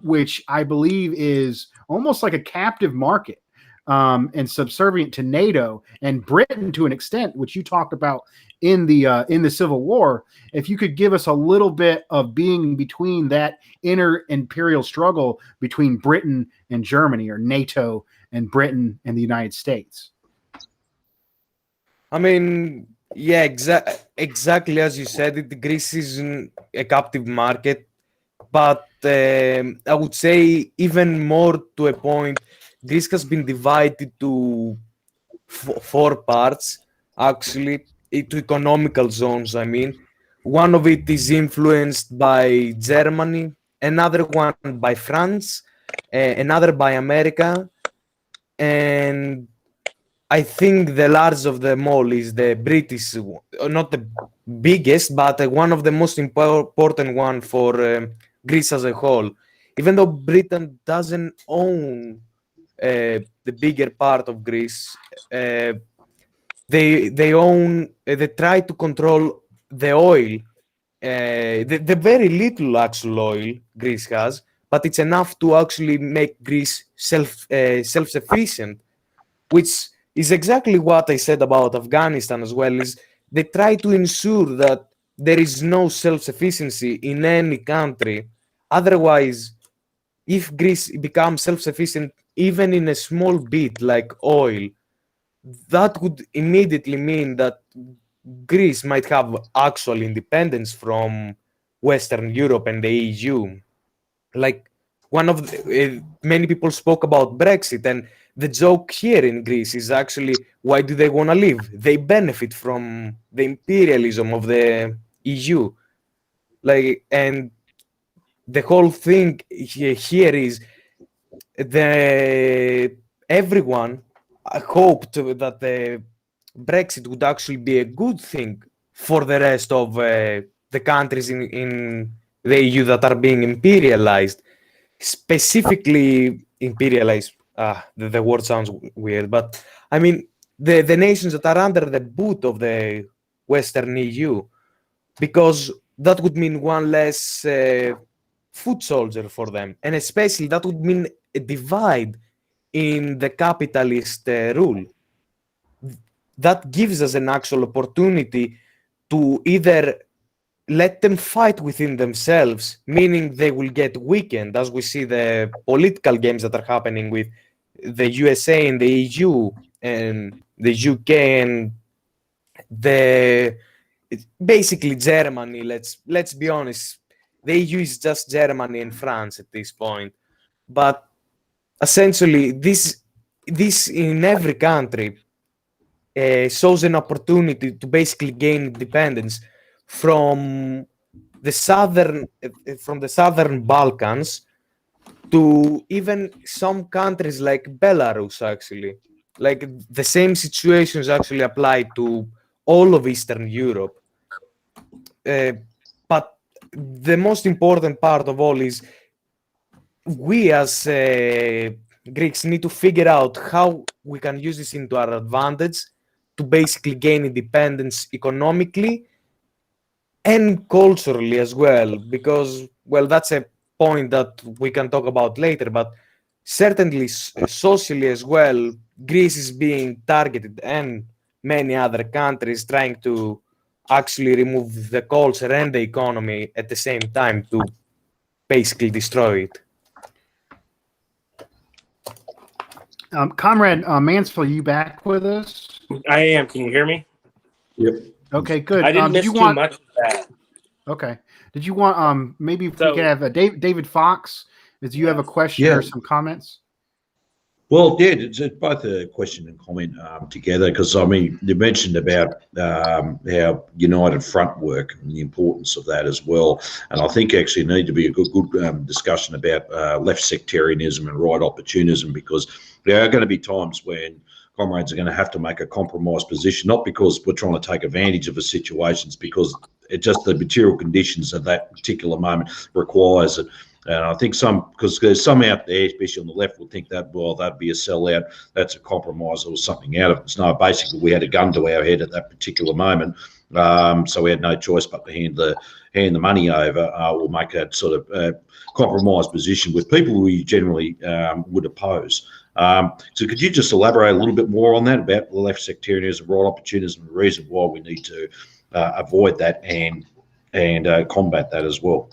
which I believe is almost like a captive market, and subservient to NATO and Britain to an extent, which you talked about in the Civil War. If you could give us a little bit of being between that inner imperial struggle between Britain and Germany, or NATO and Britain and the United States. I mean, yeah, exactly as you said it. Greece is a captive market, but I would say even more to a point, Greece has been divided to four parts, actually, into economical zones. I mean, one of it is influenced by Germany, another one by France, another by America, and I think the largest of them all is the British, not the biggest, but one of the most important one for Greece as a whole. Even though Britain doesn't own the bigger part of Greece, they own. They try to control the oil, the very little actual oil Greece has, but it's enough to actually make Greece self-sufficient, which is exactly what I said about Afghanistan as well, is they try to ensure that there is no self-sufficiency in any country. Otherwise, if Greece becomes self-sufficient even in a small bit like oil, that would immediately mean that Greece might have actual independence from Western Europe and the EU. Like many people spoke about Brexit, and the joke here in Greece is actually, why do they want to leave? They benefit from the imperialism of the EU. Like, and the whole thing here is the everyone hoped that the Brexit would actually be a good thing for the rest of the countries in the EU that are being imperialized, specifically imperialized. The word sounds weird, but I mean the nations that are under the boot of the Western EU, because that would mean one less foot soldier for them, and especially that would mean a divide in the capitalist rule. That gives us an actual opportunity to either let them fight within themselves, meaning they will get weakened, as we see the political games that are happening with the USA and the EU and the UK and the basically Germany. Let's be honest, the EU is just Germany and France at this point. But essentially, this in every country shows an opportunity to basically gain independence from the southern Balkans to even some countries like Belarus. Actually, like the same situations actually apply to all of Eastern Europe. But the most important part of all is we as Greeks need to figure out how we can use this into our advantage to basically gain independence economically and culturally as well, because, well, that's a point that we can talk about later, but certainly socially as well, Greece is being targeted and many other countries trying to actually remove the culture and the economy at the same time to basically destroy it. Comrade Mansfield, you back with us? I am. Can you hear me? Yep. Okay, good. I didn't miss too much of that. Okay. Did you want maybe if we could have David Fox? Do you have a question or some comments? Well, yeah, it's both a question and comment together, because I mean, you mentioned about how United Front work and the importance of that as well, and I think actually need to be a good discussion about left sectarianism and right opportunism, because there are going to be times when comrades are going to have to make a compromised position, not because we're trying to take advantage of a situation, it's because it just the material conditions of that particular moment requires it. And I think because there's some out there, especially on the left, will think that, well, that'd be a sellout, that's a compromise or something out of it. No, basically, we had a gun to our head at that particular moment, so we had no choice but to hand the money over or make that sort of compromised position with people we generally would oppose. So could you just elaborate a little bit more on that, about the left sectarianism, right opportunism, the reason why we need to avoid that and combat that as well?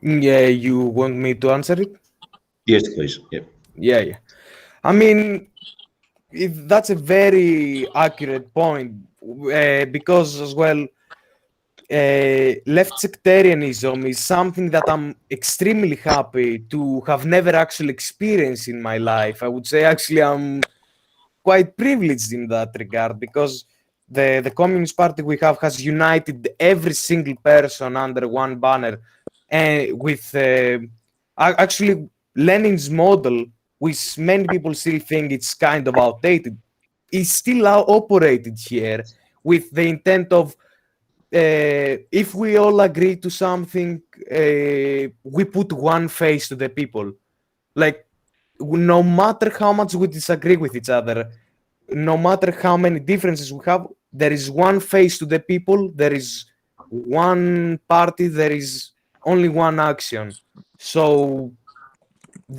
Yeah, you want me to answer it? Yes, please. Yep. Yeah. I mean, that's a very accurate point, because as well, left sectarianism is something that I'm extremely happy to have never actually experienced in my life. I would say actually I'm quite privileged in that regard, because the Communist Party we have has united every single person under one banner, and with actually Lenin's model, which many people still think it's kind of outdated, is still operated here with the intent of if we all agree to something, we put one face to the people. Like, no matter how much we disagree with each other, no matter how many differences we have, there is one face to the people, there is one party, there is only one action. So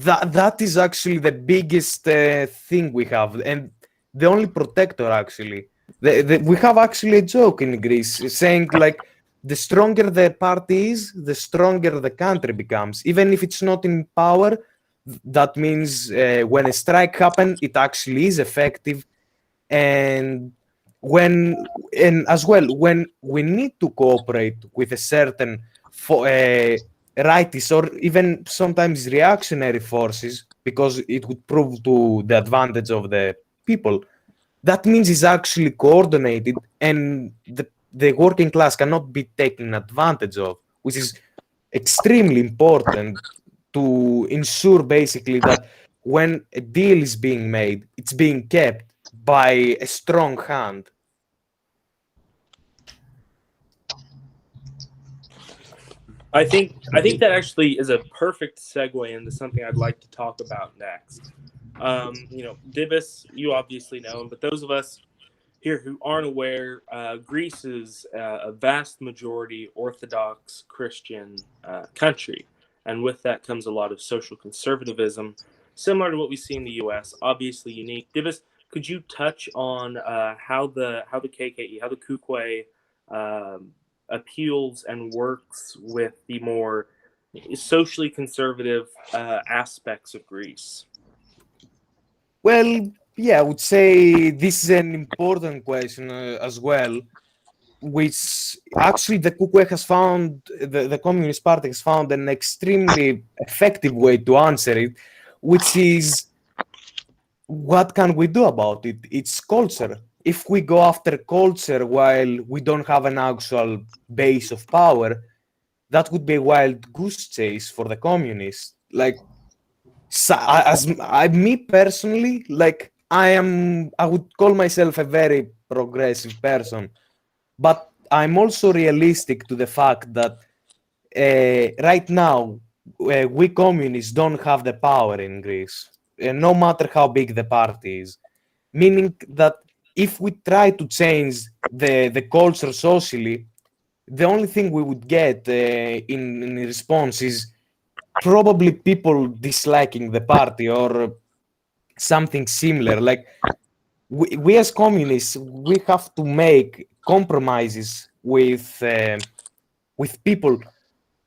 that is actually the biggest thing we have, and the only protector actually. We have actually a joke in Greece saying like the stronger the party is, the stronger the country becomes. Even if it's not in power, that means when a strike happens, it actually is effective. And and as well, when we need to cooperate with a certain rightist or even sometimes reactionary forces, because it would prove to the advantage of the people, that means it's actually coordinated, and the working class cannot be taken advantage of, which is extremely important to ensure basically that when a deal is being made, it's being kept by a strong hand. I think that actually is a perfect segue into something I'd like to talk about next. Dibis, you obviously know him, but those of us here who aren't aware, Greece is a vast majority Orthodox Christian country, and with that comes a lot of social conservatism, similar to what we see in the U.S. Obviously unique. Dibis, could you touch on how the KKE, how the Kukwe appeals and works with the more socially conservative aspects of Greece? Well, yeah, I would say this is an important question as well, which actually the Kukwe has found, the Communist Party has found an extremely effective way to answer it, which is what can we do about it? It's culture. If we go after culture while we don't have an actual base of power, that would be a wild goose chase for the communists. Like, me personally, like I would call myself a very progressive person, but I'm also realistic to the fact that right now we communists don't have the power in Greece, no matter how big the party is. Meaning that if we try to change the culture socially, the only thing we would get in response is probably people disliking the party or something similar. Like we as communists, we have to make compromises with people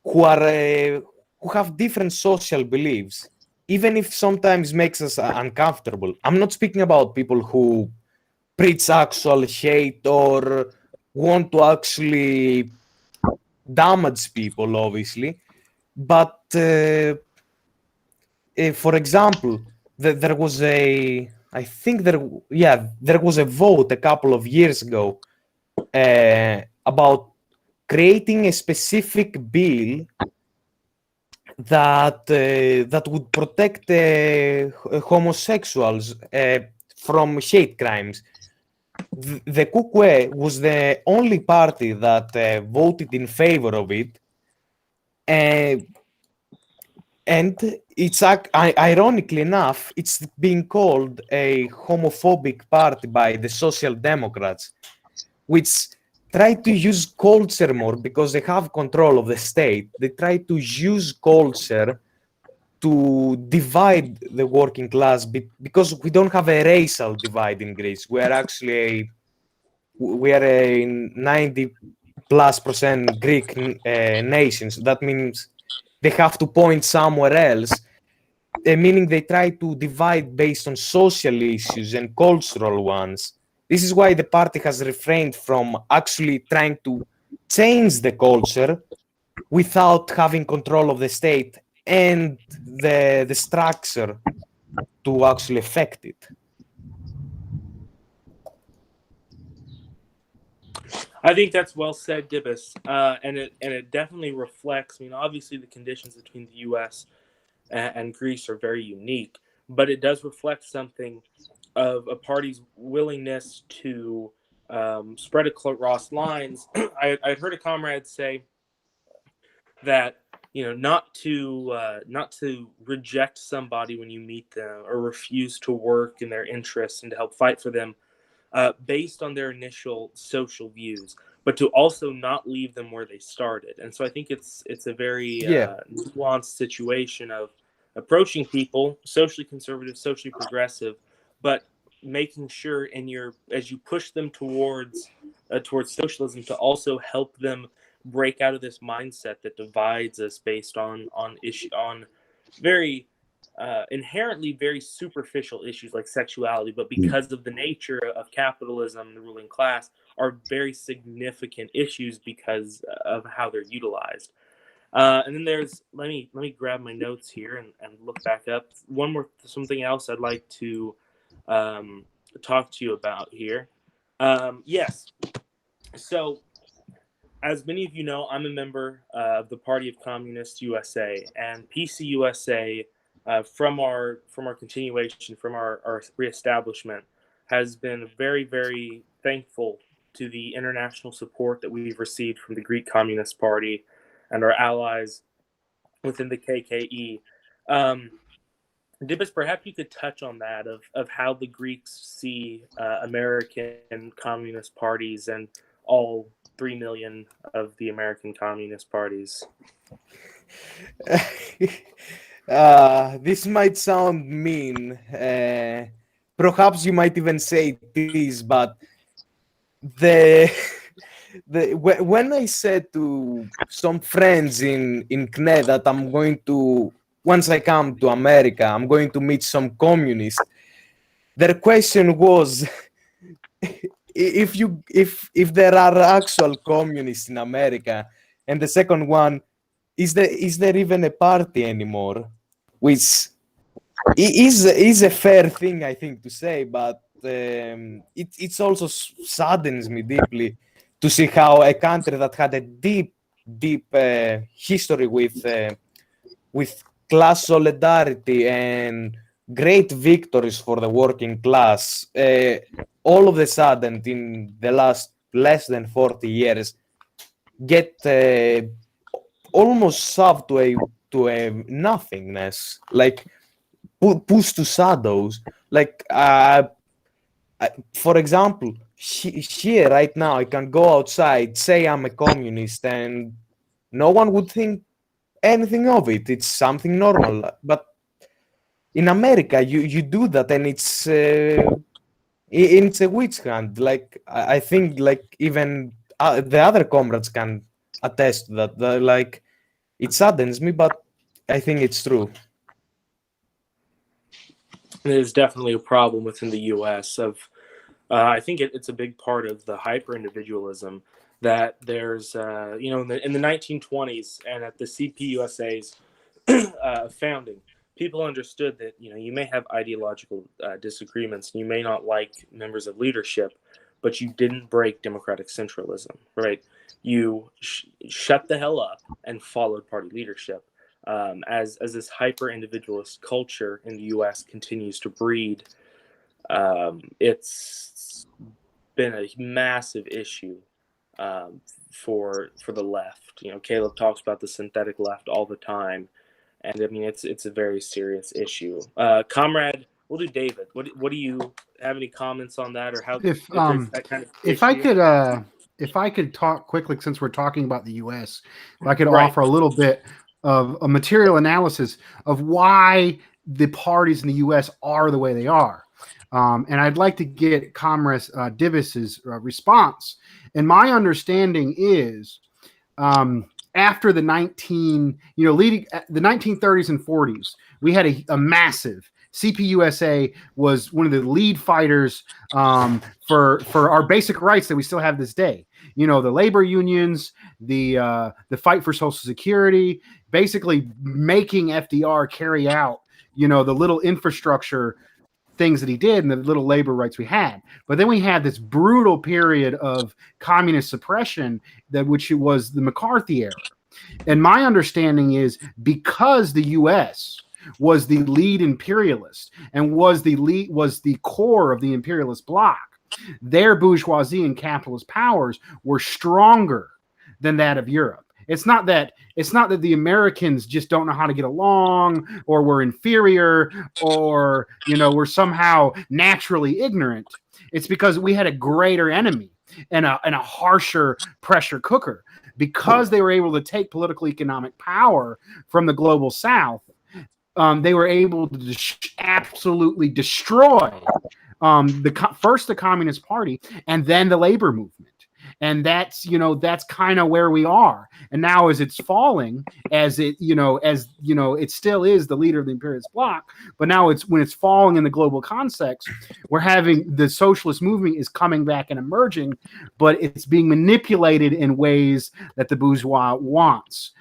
who are who have different social beliefs, even if sometimes makes us uncomfortable. I'm not speaking about people who preach actual hate or want to actually damage people, obviously, but for example, there was I think there was a vote a couple of years ago about creating a specific bill that would protect homosexuals from hate crimes. The Kukwe was the only party that voted in favor of it, and it's ironically enough, it's being called a homophobic party by the Social Democrats, which try to use culture more because they have control of the state. They try to use culture to divide the working class because we don't have a racial divide in Greece. We are a 90+% Greek nations. That means they have to point somewhere else, meaning they try to divide based on social issues and cultural ones. This is why the party has refrained from actually trying to change the culture without having control of the state and the structure to actually affect it. I think that's well said, Dibis, and it definitely reflects. I mean, obviously, the conditions between the U.S. and Greece are very unique, but it does reflect something of a party's willingness to spread across lines. I'd heard a comrade say that not to reject somebody when you meet them or refuse to work in their interests and to help fight for them based on their initial social views, but to also not leave them where they started. And so I think it's a very Yeah, nuanced situation of approaching people, socially conservative, socially progressive, but making sure as you push them towards socialism, to also help them break out of this mindset that divides us based on very inherently very superficial issues like sexuality, but because of the nature of capitalism, the ruling class, are very significant issues because of how they're utilized. And then there's let me grab my notes here and look back up. Something else I'd like to talk to you about here. Yes. So, as many of you know, I'm a member of the Party of Communist USA, and PCUSA, from our continuation, from our reestablishment, has been very, very thankful to the international support that we've received from the Greek Communist Party and our allies within the KKE. Dibis, perhaps you could touch on that of how the Greeks see American communist parties and all 3 million of the American communist parties. This might sound mean. Perhaps you might even say this, but when I said to some friends in CNE that I'm going to, once I come to America, I'm going to meet some communists, their question was if there are actual communists in America, and the second one, is there even a party anymore? Which is a fair thing, I think, to say, but it also saddens me deeply to see how a country that had a deep history with class solidarity and great victories for the working class, all of a sudden in the last less than 40 years get almost shoved to a nothingness, like pushed to shadows. Like for example, here right now I can go outside, say I'm a communist, and no one would think anything of it. It's something normal. But in America, you do that, and it's a witch hunt. Like I think, like even the other comrades can attest to that. Like it saddens me, but I think it's true. There's definitely a problem within the U.S. of I think it's a big part of the hyper-individualism that there's, in the 1920s and at the CPUSA's founding, people understood that, you may have ideological disagreements, and you may not like members of leadership, but you didn't break democratic centralism, right? You shut the hell up and followed party leadership. As this hyper-individualist culture in the U.S. continues to breed, it's been a massive issue for the left. Caleb talks about the synthetic left all the time, and I mean it's a very serious issue. Comrade, we'll do David. What do you have any comments on that, or how If that kind of if issue? if I could talk quickly, since we're talking about the U.S., if I could Right. offer a little bit of a material analysis of why the parties in the U.S. are the way they are. And I'd like to get Comrade Divis's response. And my understanding is after the 1930s and 40s, we had a massive CPUSA was one of the lead fighters for our basic rights that we still have this day. The labor unions, the fight for Social Security, basically making FDR carry out, the little infrastructure things that he did and the little labor rights we had. But then we had this brutal period of communist suppression which was the McCarthy era. And my understanding is because the U.S. was the lead imperialist and was the core of the imperialist bloc, their bourgeoisie and capitalist powers were stronger than that of Europe. It's not that the Americans just don't know how to get along, or we're inferior, or we're somehow naturally ignorant. It's because we had a greater enemy and a harsher pressure cooker. Because they were able to take political economic power from the global South, they were able to absolutely destroy first the Communist Party and then the labor movement. And that's, that's kind of where we are. And now as it's falling, it still is the leader of the imperialist bloc, but now when it's falling in the global context, we're having the socialist movement is coming back and emerging, but it's being manipulated in ways that the bourgeois wants.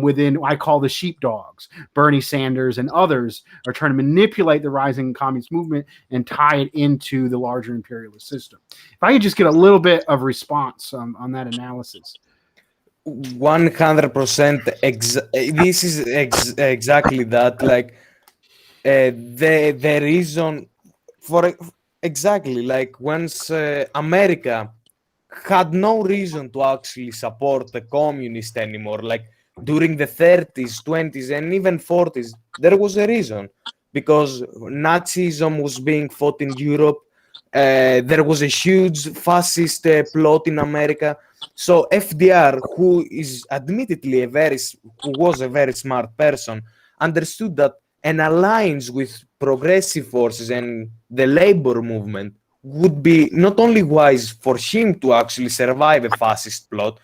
Within, I call the sheepdogs. Bernie Sanders and others are trying to manipulate the rising communist movement and tie it into the larger imperialist system. If I could just get a little bit of response on that analysis. 100%. This is exactly that. Like the reason for exactly like once America had no reason to actually support the communist anymore. Like during the 30s, 20s, and even 40s, there was a reason because Nazism was being fought in Europe. There was a huge fascist plot in America. So FDR, who is admittedly who was a very smart person, understood that an alliance with progressive forces and the labor movement would be not only wise for him to actually survive a fascist plot,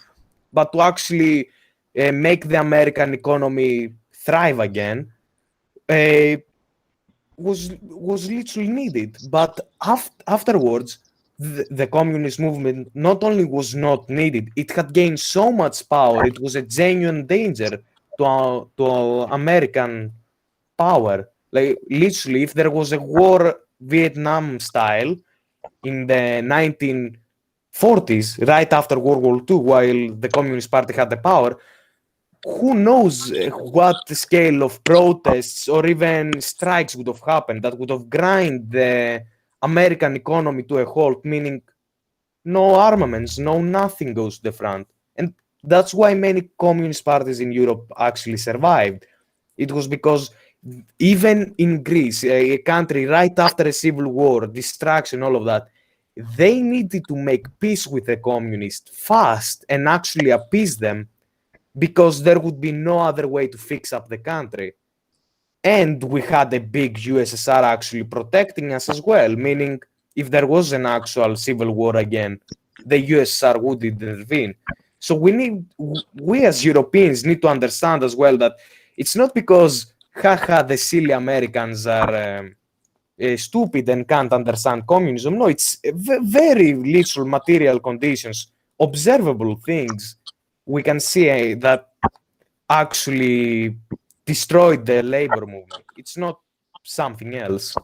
but to actually make the American economy thrive again. Was literally needed. But afterwards, the communist movement not only was not needed, it had gained so much power. It was a genuine danger to American power. Like literally, if there was a war Vietnam style in the 1940s, right after World War II, while the Communist Party had the power, who knows what scale of protests or even strikes would have happened that would have grind the American economy to a halt, meaning no armaments, no nothing goes to the front. And that's why many communist parties in Europe actually survived. It was because even in Greece, a country right after a civil war, destruction, all of that, they needed to make peace with the communists fast and actually appease them, because there would be no other way to fix up the country. And we had a big USSR actually protecting us as well, meaning if there was an actual civil war again, the USSR would intervene. So we as Europeans need to understand as well that it's not because, the silly Americans are stupid and can't understand communism. No, it's very little material conditions, observable things we can see that actually destroyed the labor movement. It's not something else.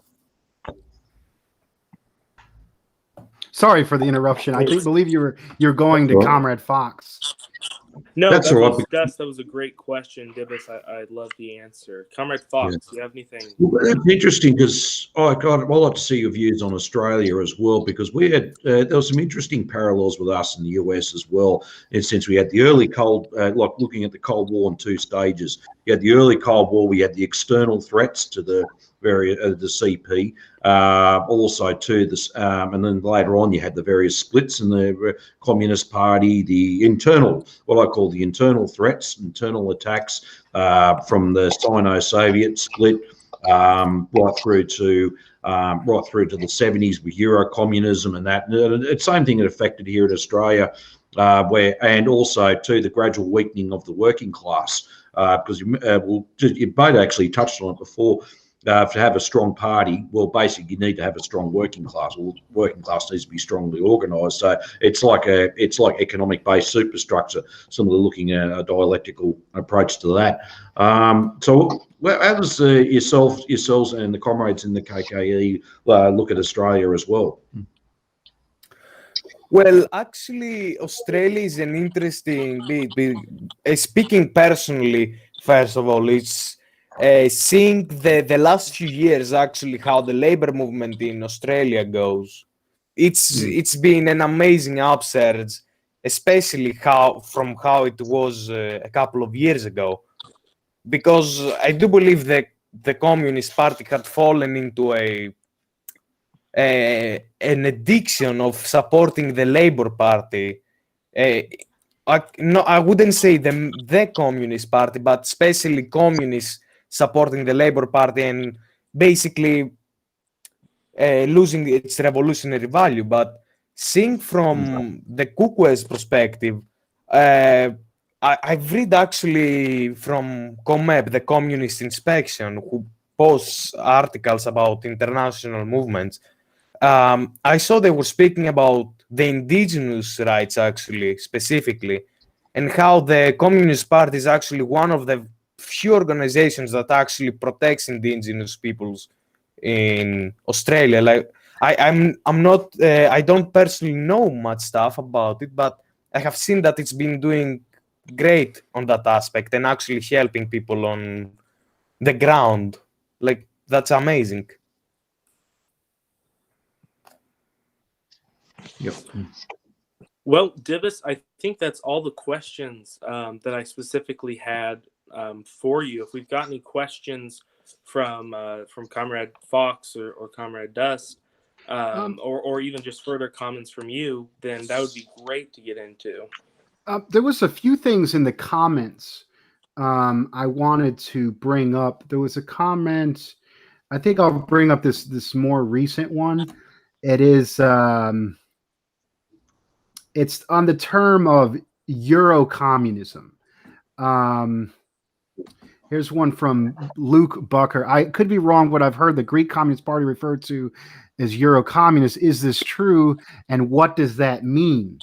Sorry for the interruption. I believe you're going to Comrade Fox. No, That's that all right. was Gus. That was a great question, Dibus. I love the answer. Comrade Fox, do you have anything? Well, it's interesting because I'd like to see your views on Australia as well, because we had there was some interesting parallels with us in the US as well. In since we had the early Cold, like looking at the Cold War in two stages. You had the early Cold War. We had the external threats to the the CP, also to this, and then later on you had the various splits in the Communist Party, the internal, what I call the internal threats, internal attacks from the Sino-Soviet split right through to the 70s with Euro communism and that. It's the same thing that affected here in Australia, and also to the gradual weakening of the working class, because you both actually touched on it before. To have a strong party, well, basically you need to have a strong working class. Well, working class needs to be strongly organised. So it's like economic-based superstructure. Similar looking at a dialectical approach to that. So how does yourselves and the comrades in the KKE look at Australia as well? Well, actually, Australia is an interesting bit. Speaking personally, first of all, it's seeing the last few years, actually, how the labor movement in Australia goes. It's been an amazing upsurge, especially from how it was a couple of years ago. Because I do believe that the Communist Party had fallen into an addiction of supporting the Labour Party. I wouldn't say the Communist Party, but especially communists supporting the Labour Party and basically losing its revolutionary value. But seeing from the Kukwe's perspective, I've read actually from COMEP, the Communist Inspection, who posts articles about international movements. I saw they were speaking about the indigenous rights, actually, specifically, and how the Communist Party is actually one of the few organizations that actually protects indigenous peoples in Australia. Like I'm not, I don't personally know much stuff about it, but I have seen that it's been doing great on that aspect and actually helping people on the ground. Like that's amazing. Yep. Well, Divis, I think that's all the questions that I specifically had for you. If we've got any questions from Comrade Fox or Comrade Dust, or even just further comments from you, then that would be great to get into. There was a few things in the comments I wanted to bring up. There was a comment. I think I'll bring up this more recent one. It is it's on the term of Euro-communism. Here's one from Luke Bucker. I could be wrong, but I've heard the Greek Communist Party referred to as Euro-communist. Is this true? And what does that mean?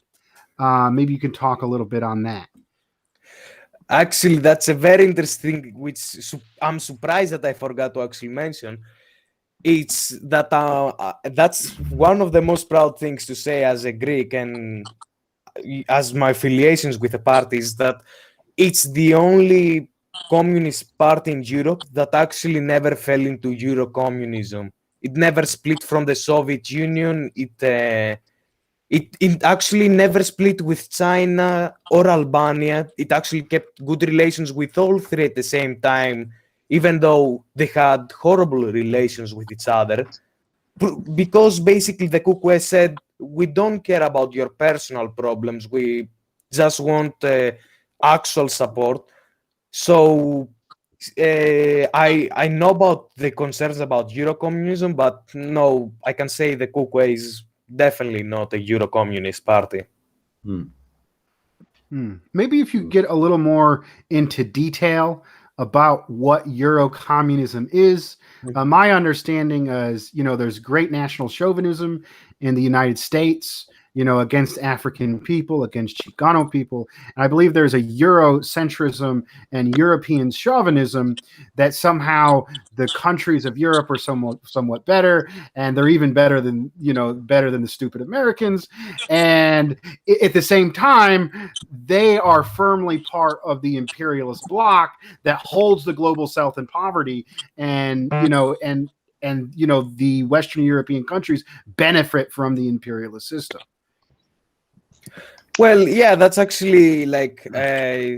Maybe you can talk a little bit on that. Actually, that's a very interesting, which I'm surprised that I forgot to actually mention. It's that that's one of the most proud things to say as a Greek and as my affiliations with the party is that it's the only communist party in Europe that actually never fell into Euro-communism. It never split from the Soviet Union. It actually never split with China or Albania. It actually kept good relations with all three at the same time, even though they had horrible relations with each other. Because basically the Kukwe said, we don't care about your personal problems. We just want actual support. So I know about the concerns about Euro-communism, but no, I can say the Kukwe is definitely not a Euro-communist party. Maybe if you get a little more into detail about what Euro-communism is. My understanding is, there's great national chauvinism in the United States, against African people, against Chicano people. And I believe there's a Eurocentrism and European chauvinism that somehow the countries of Europe are somewhat better, and they're even better than the stupid Americans. And at the same time, they are firmly part of the imperialist bloc that holds the global South in poverty, and the Western European countries benefit from the imperialist system. Well, yeah, that's actually like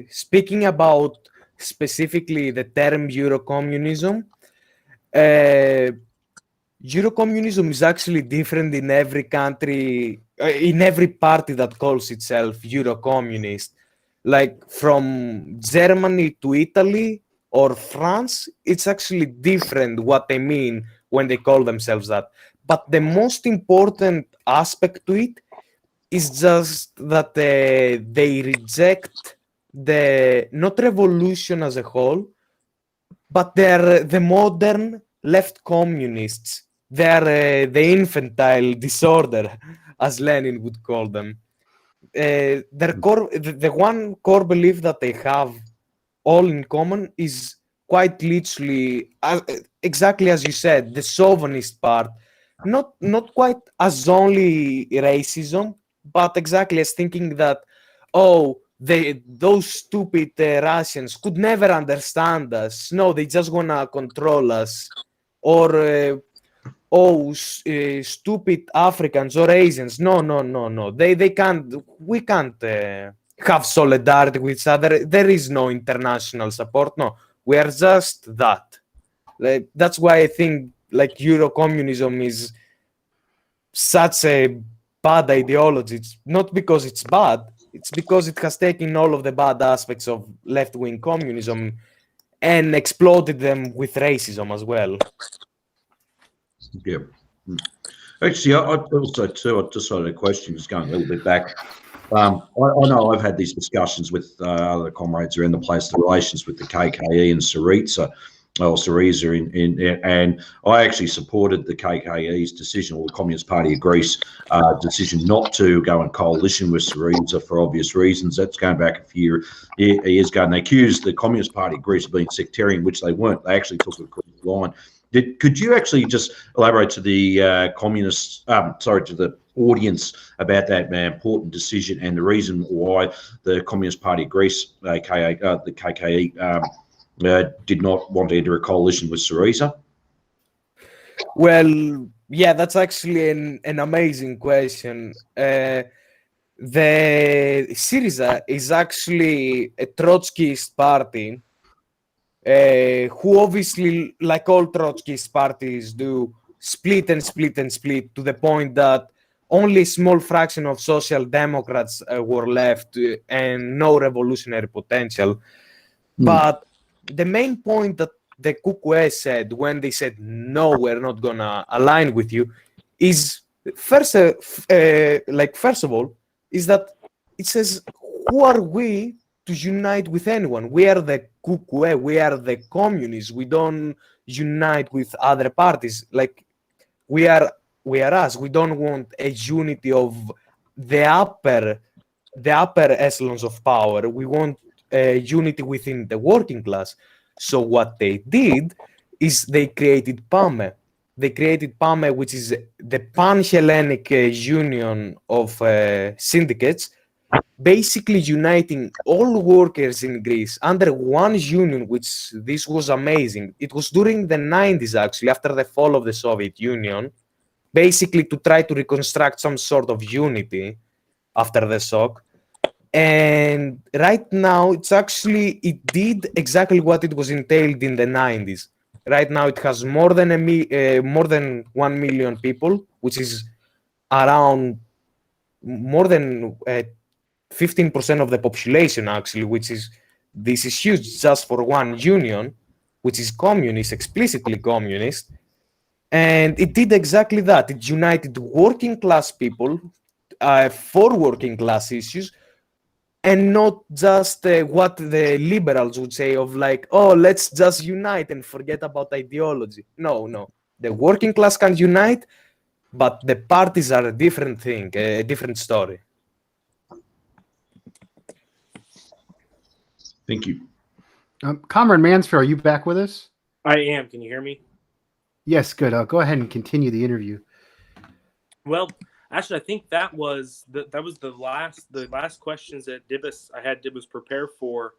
speaking about specifically the term Euro-communism. Euro-communism is actually different in every country, in every party that calls itself Euro-communist. Like from Germany to Italy or France, it's actually different what they mean when they call themselves that. But the most important aspect to it is just that they reject the not revolution as a whole, but they're the modern left communists. They're the infantile disorder, as Lenin would call them. The one core belief that they have all in common is quite literally, exactly as you said, the chauvinist part. Not quite as only racism, but exactly as thinking that, those stupid Russians could never understand us. No, they just wanna control us. Or stupid Africans or Asians. No. They can't. We can't have solidarity with each other. There is no international support. No, we are just that. That's why I think Euro-communism is such a bad ideology. It's not because it's bad. It's because it has taken all of the bad aspects of left-wing communism and exploited them with racism as well. Yeah. Actually, I also too. I just had a question, just going a little bit back. I know I've had these discussions with other comrades around the place, the relations with the KKE and Syriza, and I actually supported the KKE's decision, or the Communist Party of Greece decision, not to go in coalition with Syriza for obvious reasons. That's going back a few years ago, and they accused the Communist Party of Greece of being sectarian, which they weren't. They actually took a Greek line. Could you actually just elaborate to the to the audience about that important decision and the reason why the Communist Party of Greece, aka the KKE, did not want to enter a coalition with Syriza? Well, yeah, that's actually an amazing question. The Syriza is actually a Trotskyist party, who obviously, like all Trotskyist parties do, split and split and split to the point that only a small fraction of social democrats were left and no revolutionary potential. But the main point that the KQS said when they said, no, we're not going to align with you, is first of all, is that it says, who are we to unite with anyone? We are the KQE, we are the communists. We don't unite with other parties. Like, we are us. We don't want a unity of the upper echelons of power. We want unity within the working class. So what they did is they created PAME. They created PAME, which is the Pan-Hellenic Union of syndicates, basically uniting all workers in Greece under one union, which this was amazing. It was during the 90s, actually, after the fall of the Soviet Union, basically to try to reconstruct some sort of unity after the shock. And right now, it did exactly what it was entailed in the 90s. Right now, it has more than 1 million people, which is around more than 15% of the population, actually, this is huge just for one union, which is communist, explicitly communist. And it did exactly that. It united working class people for working class issues, and not just what the liberals would say of like, oh, let's just unite and forget about ideology. No. The working class can unite, but the parties are a different thing, a different story. Thank you. Comrade Mansfield, are you back with us? I am. Can you hear me? Yes, good. I'll go ahead and continue the interview. Well, actually, I think that was the last questions that I had Dibus prepare for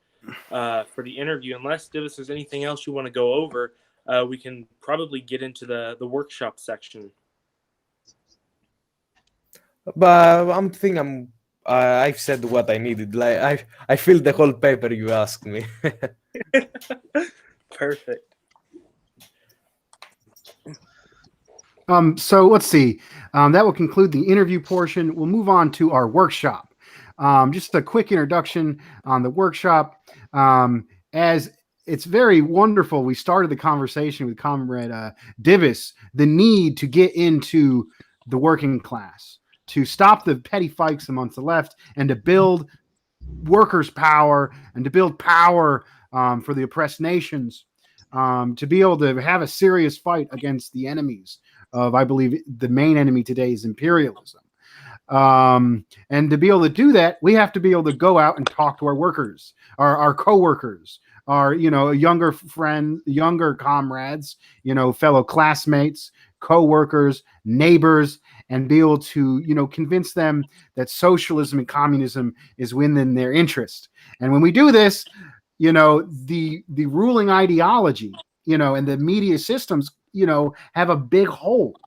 the interview. Unless Dibus, there's anything else you want to go over, we can probably get into the workshop section. But I've said what I needed. Like I filled the whole paper you asked me. Perfect. So let's see. That will conclude the interview portion. We'll move on to our workshop. Just a quick introduction on the workshop. As it's very wonderful, we started the conversation with Comrade Divis, the need to get into the working class, to stop the petty fights amongst the left, and to build workers' power, and to build power for the oppressed nations, to be able to have a serious fight against the enemies of, I believe, the main enemy today is imperialism. And to be able to do that, we have to be able to go out and talk to our workers, our co-workers, our, younger friends, younger comrades, fellow classmates, co-workers, neighbors, and be able to, convince them that socialism and communism is within their interest. And when we do this, the ruling ideology, and the media systems, have a big hold,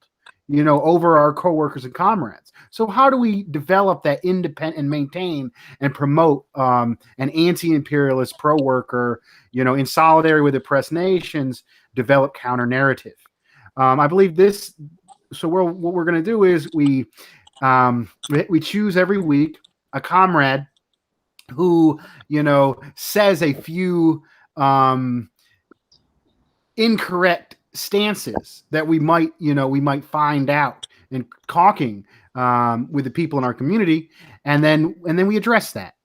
over our coworkers and comrades. So how do we develop that independent and maintain and promote an anti-imperialist pro-worker, in solidarity with oppressed nations, develop counter narrative? I believe this. So what we're going to do is we choose every week a comrade who, says a few incorrect stances that we might find out in talking with the people in our community, and then we address that.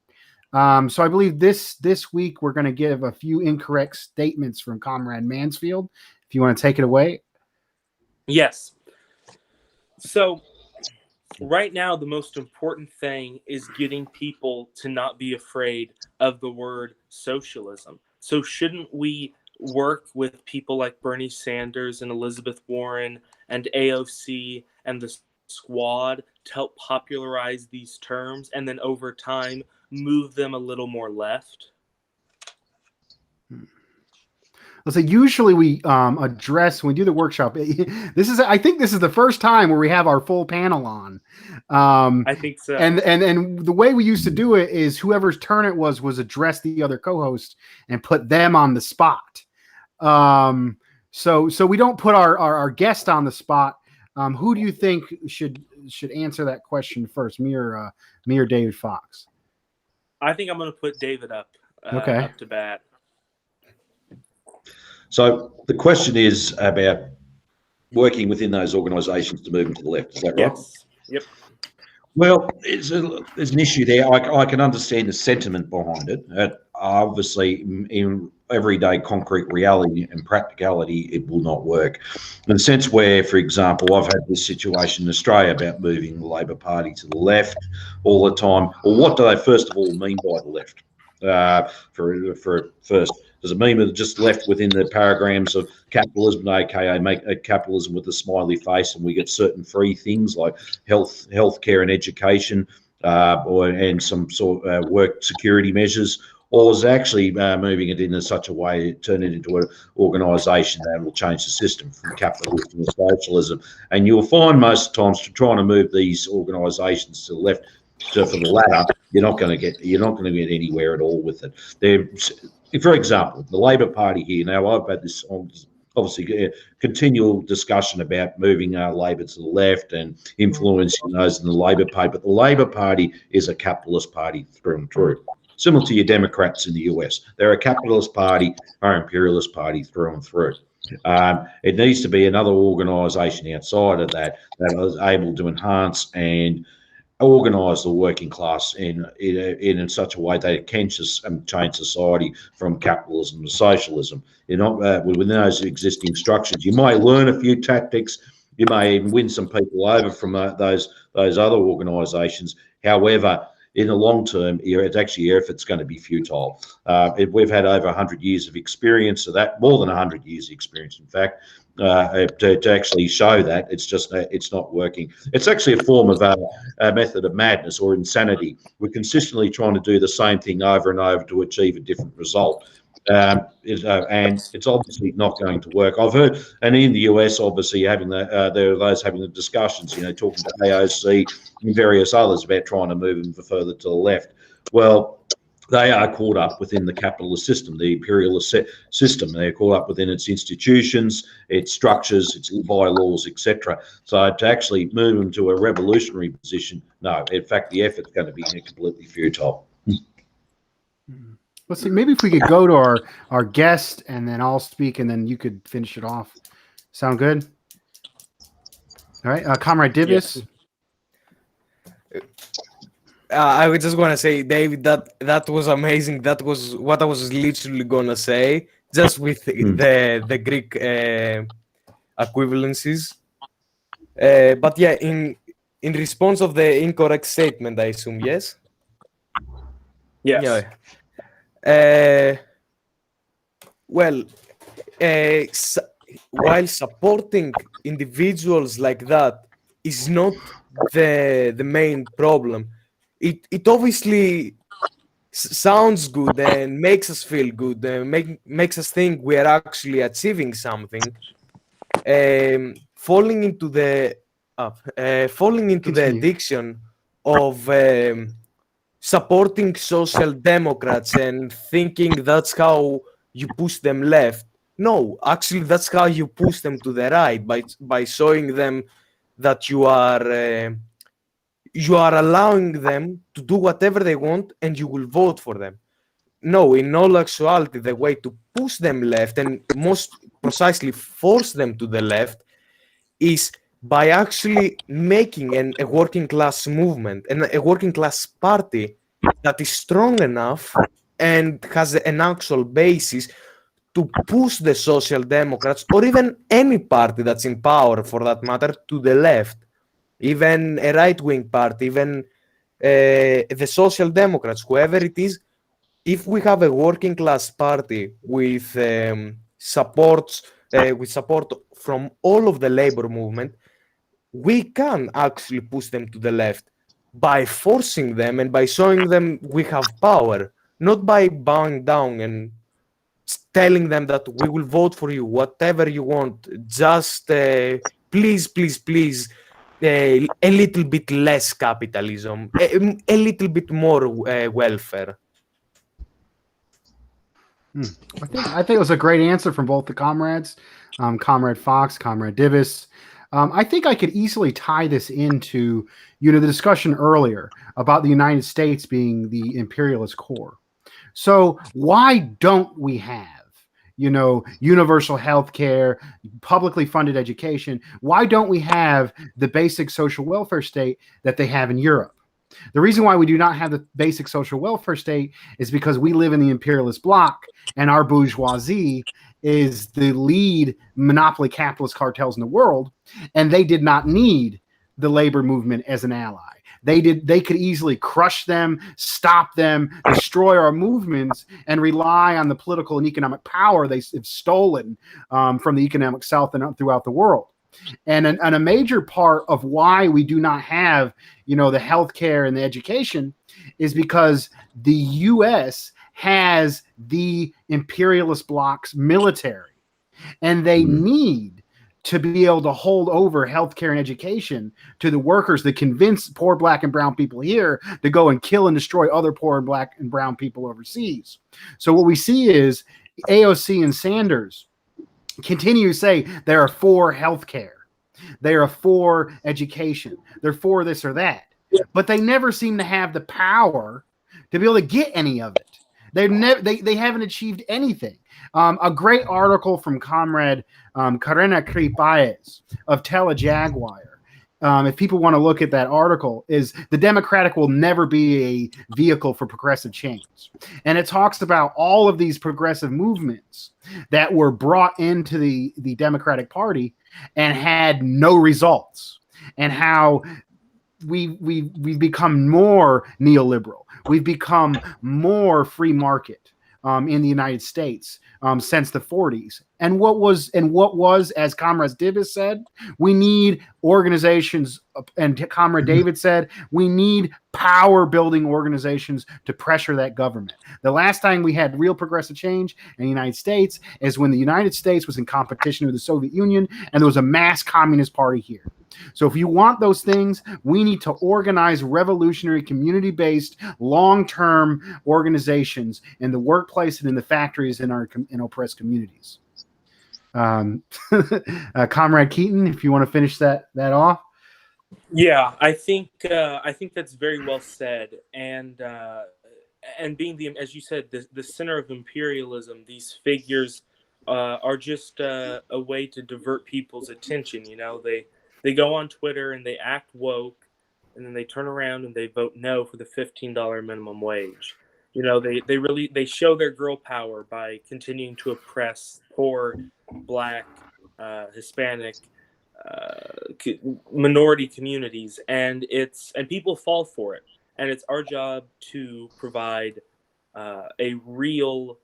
So I believe this week we're going to give a few incorrect statements from Comrade Mansfield. If you want to take it away. Yes. So right now, the most important thing is getting people to not be afraid of the word socialism. So shouldn't we work with people like Bernie Sanders and Elizabeth Warren and AOC and the Squad to help popularize these terms and then over time move them a little more left? Let's say usually we address when we do the workshop. I think this is the first time where we have our full panel on. I think so. And the way we used to do it is whoever's turn it was address the other co-host and put them on the spot. So we don't put our guest on the spot. Who do you think should answer that question first, me or David Fox? I think I'm going to put David up to bat. So the question is about working within those organisations to move them to the left. Is that right? Yes. Yep. Well, there's an issue there. I can understand the sentiment behind it. Obviously, in everyday concrete reality and practicality, it will not work. In the sense where, for example, I've had this situation in Australia about moving the Labor Party to the left all the time. Well, what do they first of all mean by the left? For first, does it mean that just left within the paragrams of capitalism, aka make a capitalism with a smiley face, and we get certain free things like healthcare and education, and some sort of work security measures, or is actually moving it in such a way, turn it into an organisation that will change the system from capitalism to socialism? And you'll find most times trying to move these organisations to the left. So for the latter, you're not going to get anywhere at all with it. For example, the Labor Party here. Now, I've had this obviously continual discussion about moving Labor to the left and influencing those in the Labor Party. But the Labor Party is a capitalist party through and through, similar to your Democrats in the US. They're a capitalist party, or imperialist party through and through. It needs to be another organisation outside of that is able to enhance and organise the working class in such a way that it can just change society from capitalism to socialism. You're not within those existing structures. You may learn a few tactics. You may even win some people over from those other organisations. However, in the long term, it's actually your effort's going to be futile. We've had over 100 years of experience of that, more than 100 years of experience, in fact, to actually show that it's not working. It's actually a form of a method of madness or insanity. We're consistently trying to do the same thing over and over to achieve a different result. And it's obviously not going to work. I've heard, and in the US, obviously, there are those having the discussions, talking to AOC and various others about trying to move them further to the left. Well, they are caught up within the capitalist system, the imperialist system. They're caught up within its institutions, its structures, its bylaws, etc. So to actually move them to a revolutionary position, no. In fact, the effort's going to be completely futile. Let's see. Maybe if we could go to our guest, and then I'll speak, and then you could finish it off. Sound good? All right, Comrade Dibbius. Yes. I was just gonna say, David, that was amazing. That was what I was literally gonna say, just with the Greek equivalencies. But yeah, in response of the incorrect statement, I assume, yes. Yes. Yeah. While supporting individuals like that is not the main problem, it obviously sounds good and makes us feel good, makes us think we are actually achieving something. Falling into the addiction of supporting social democrats and thinking that's how you push them left. No, actually, that's how you push them to the right, by showing them that you are allowing them to do whatever they want and you will vote for them. No, in all actuality, the way to push them left, and most precisely force them to the left is by actually making a working class movement and a working class party that is strong enough and has an actual basis to push the Social Democrats or even any party that's in power for that matter to the left, even a right-wing party, even the Social Democrats, whoever it is. If we have a working class party with support from all of the labor movement, we can actually push them to the left by forcing them and by showing them we have power, not by bowing down and telling them that we will vote for you, whatever you want, just please, please, please, a little bit less capitalism, a little bit more welfare. I think it was a great answer from both the comrades, Comrade Fox, Comrade Divis. I think I could easily tie this into, the discussion earlier about the United States being the imperialist core. So why don't we have, universal health care, publicly funded education? Why don't we have the basic social welfare state that they have in Europe? The reason why we do not have the basic social welfare state is because we live in the imperialist bloc, and our bourgeoisie is the lead monopoly capitalist cartels in the world, and they did not need the labor movement as an ally. They could easily crush them, stop them, destroy our movements, and rely on the political and economic power they've stolen from the economic South and throughout the world. And a major part of why we do not have, the healthcare and the education is because the U.S. has the imperialist bloc's military, and they need to be able to hold over healthcare and education to the workers that convince poor black and brown people here to go and kill and destroy other poor and black and brown people overseas. So what we see is AOC and Sanders continue to say they are for healthcare, they are for education, they're for this or that, but they never seem to have the power to be able to get any of it. They haven't achieved anything. A great article from Comrade Karena Kripaez of Telejaguar. If people want to look at that article, is the Democratic will never be a vehicle for progressive change. And it talks about all of these progressive movements that were brought into the Democratic Party and had no results, and how we've become more neoliberal. We've become more free market in the United States since the 40s. And what was, as Comrade Divis said, we need organizations, and Comrade David said, we need power building organizations to pressure that government. The last time we had real progressive change in the United States is when the United States was in competition with the Soviet Union, and there was a mass communist party here. So if you want those things, we need to organize revolutionary, community-based, long-term organizations in the workplace and in the factories in oppressed communities. Comrade Keaton, if you want to finish that off. Yeah, I think that's very well said. And being as you said, the center of imperialism, these figures are just a way to divert people's attention. They go on Twitter and they act woke, and then they turn around and they vote no for the $15 minimum wage. They show their girl power by continuing to oppress poor, black, Hispanic, minority communities, and people fall for it. And it's our job to provide a real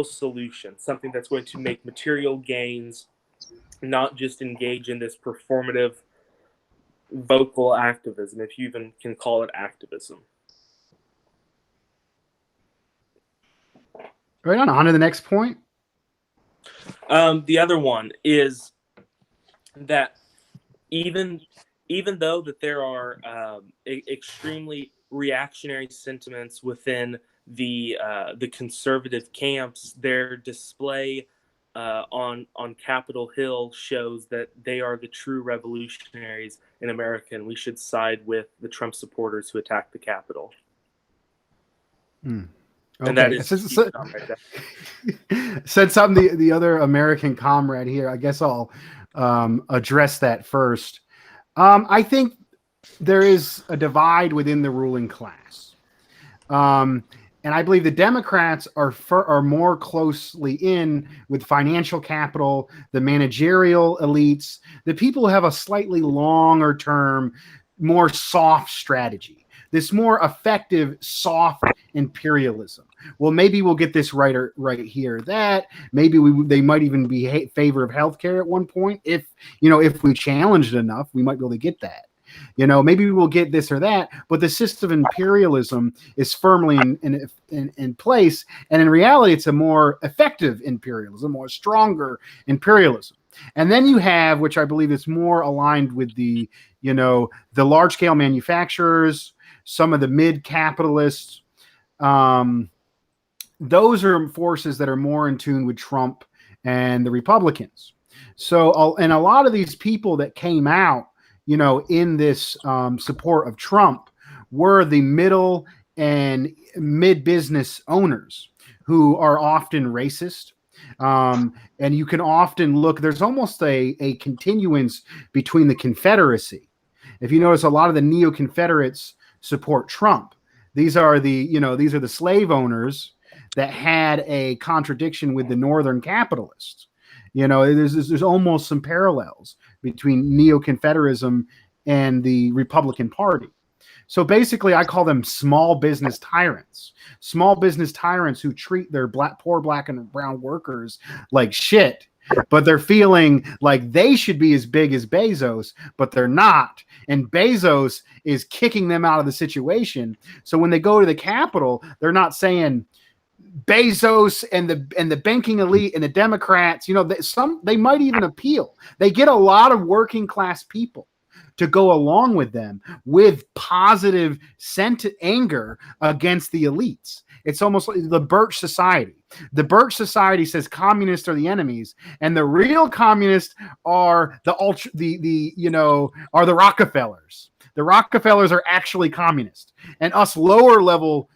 solution, something that's going to make material gains, not just engage in this performative vocal activism, if you even can call it activism. Right on to the next point. The other one is that even though that there are extremely reactionary sentiments within the conservative camps, their display on Capitol Hill shows that they are the true revolutionaries in America, and we should side with the Trump supporters who attacked the Capitol. And that Okay. is Since, key, comrade. since I'm the other American comrade here, I guess I'll address that first. I think there is a divide within the ruling class. And I believe the Democrats are more closely in with financial capital, the managerial elites, the people who have a slightly longer term, more soft strategy. This more effective, soft imperialism. Well, maybe we'll get this right here. That maybe they might even be favor of healthcare at one point. If we challenged it enough, we might be able to get that. Maybe we'll get this or that, but the system of imperialism is firmly in place. And in reality, it's a more effective imperialism, more stronger imperialism. And then you have, which I believe is more aligned with the large scale manufacturers, some of the mid capitalists. Those are forces that are more in tune with Trump and the Republicans. So, and a lot of these people that came out, in this support of Trump were the middle and mid business owners who are often racist. And you can often look, there's almost a continuance between the Confederacy. If you notice, a lot of the neo-Confederates support Trump. These are the slave owners that had a contradiction with the Northern capitalists. There's almost some parallels between neo-Confederism and the Republican Party. So basically, I call them small business tyrants. Small business tyrants who treat their poor black and brown workers like shit, but they're feeling like they should be as big as Bezos, but they're not. And Bezos is kicking them out of the situation. So when they go to the Capitol, they're not saying Bezos and the banking elite and the Democrats, they might even appeal. They get a lot of working class people to go along with them with positive anger against the elites. It's almost like the Birch Society. The Birch Society says communists are the enemies, and the real communists are the Rockefellers. The Rockefellers are actually communists, and us lower level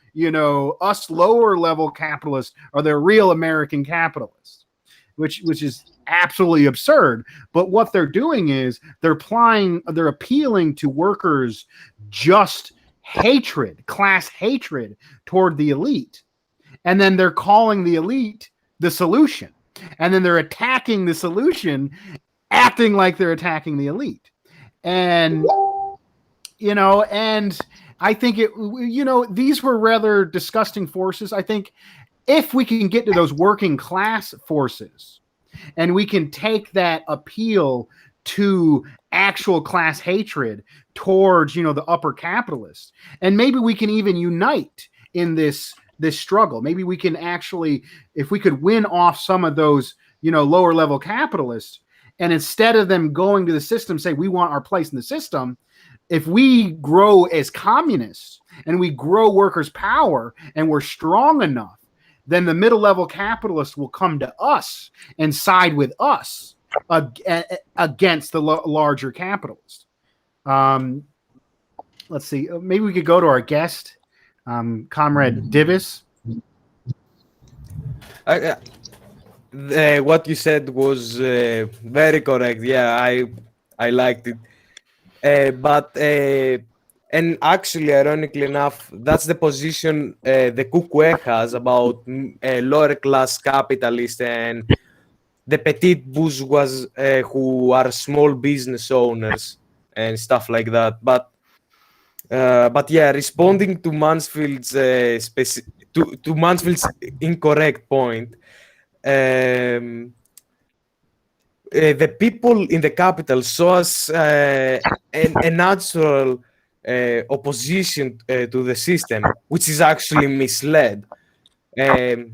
capitalists are the real American capitalists, which is absolutely absurd. But what they're doing is they're appealing to workers' just hatred, class hatred toward the elite. And then they're calling the elite the solution. And then they're attacking the solution, acting like they're attacking the elite. And, and I think these were rather disgusting forces. I think if we can get to those working class forces and we can take that appeal to actual class hatred towards, the upper capitalists, and maybe we can even unite in this struggle. Maybe we can actually, if we could win off some of those, lower level capitalists, and instead of them going to the system, say, we want our place in the system, if we grow as communists and we grow workers' power and we're strong enough, then the middle level capitalists will come to us and side with us against the larger capitalists. Let's see. Maybe we could go to our guest, Comrade Divis. What you said was very correct. Yeah, I liked it. And actually, ironically enough, that's the position the Kukwe has about lower class capitalists and the petite bourgeois who are small business owners and stuff like that. But yeah, responding to Mansfield's to Mansfield's incorrect point, the people in the capital saw us a natural opposition to the system, which is actually misled. In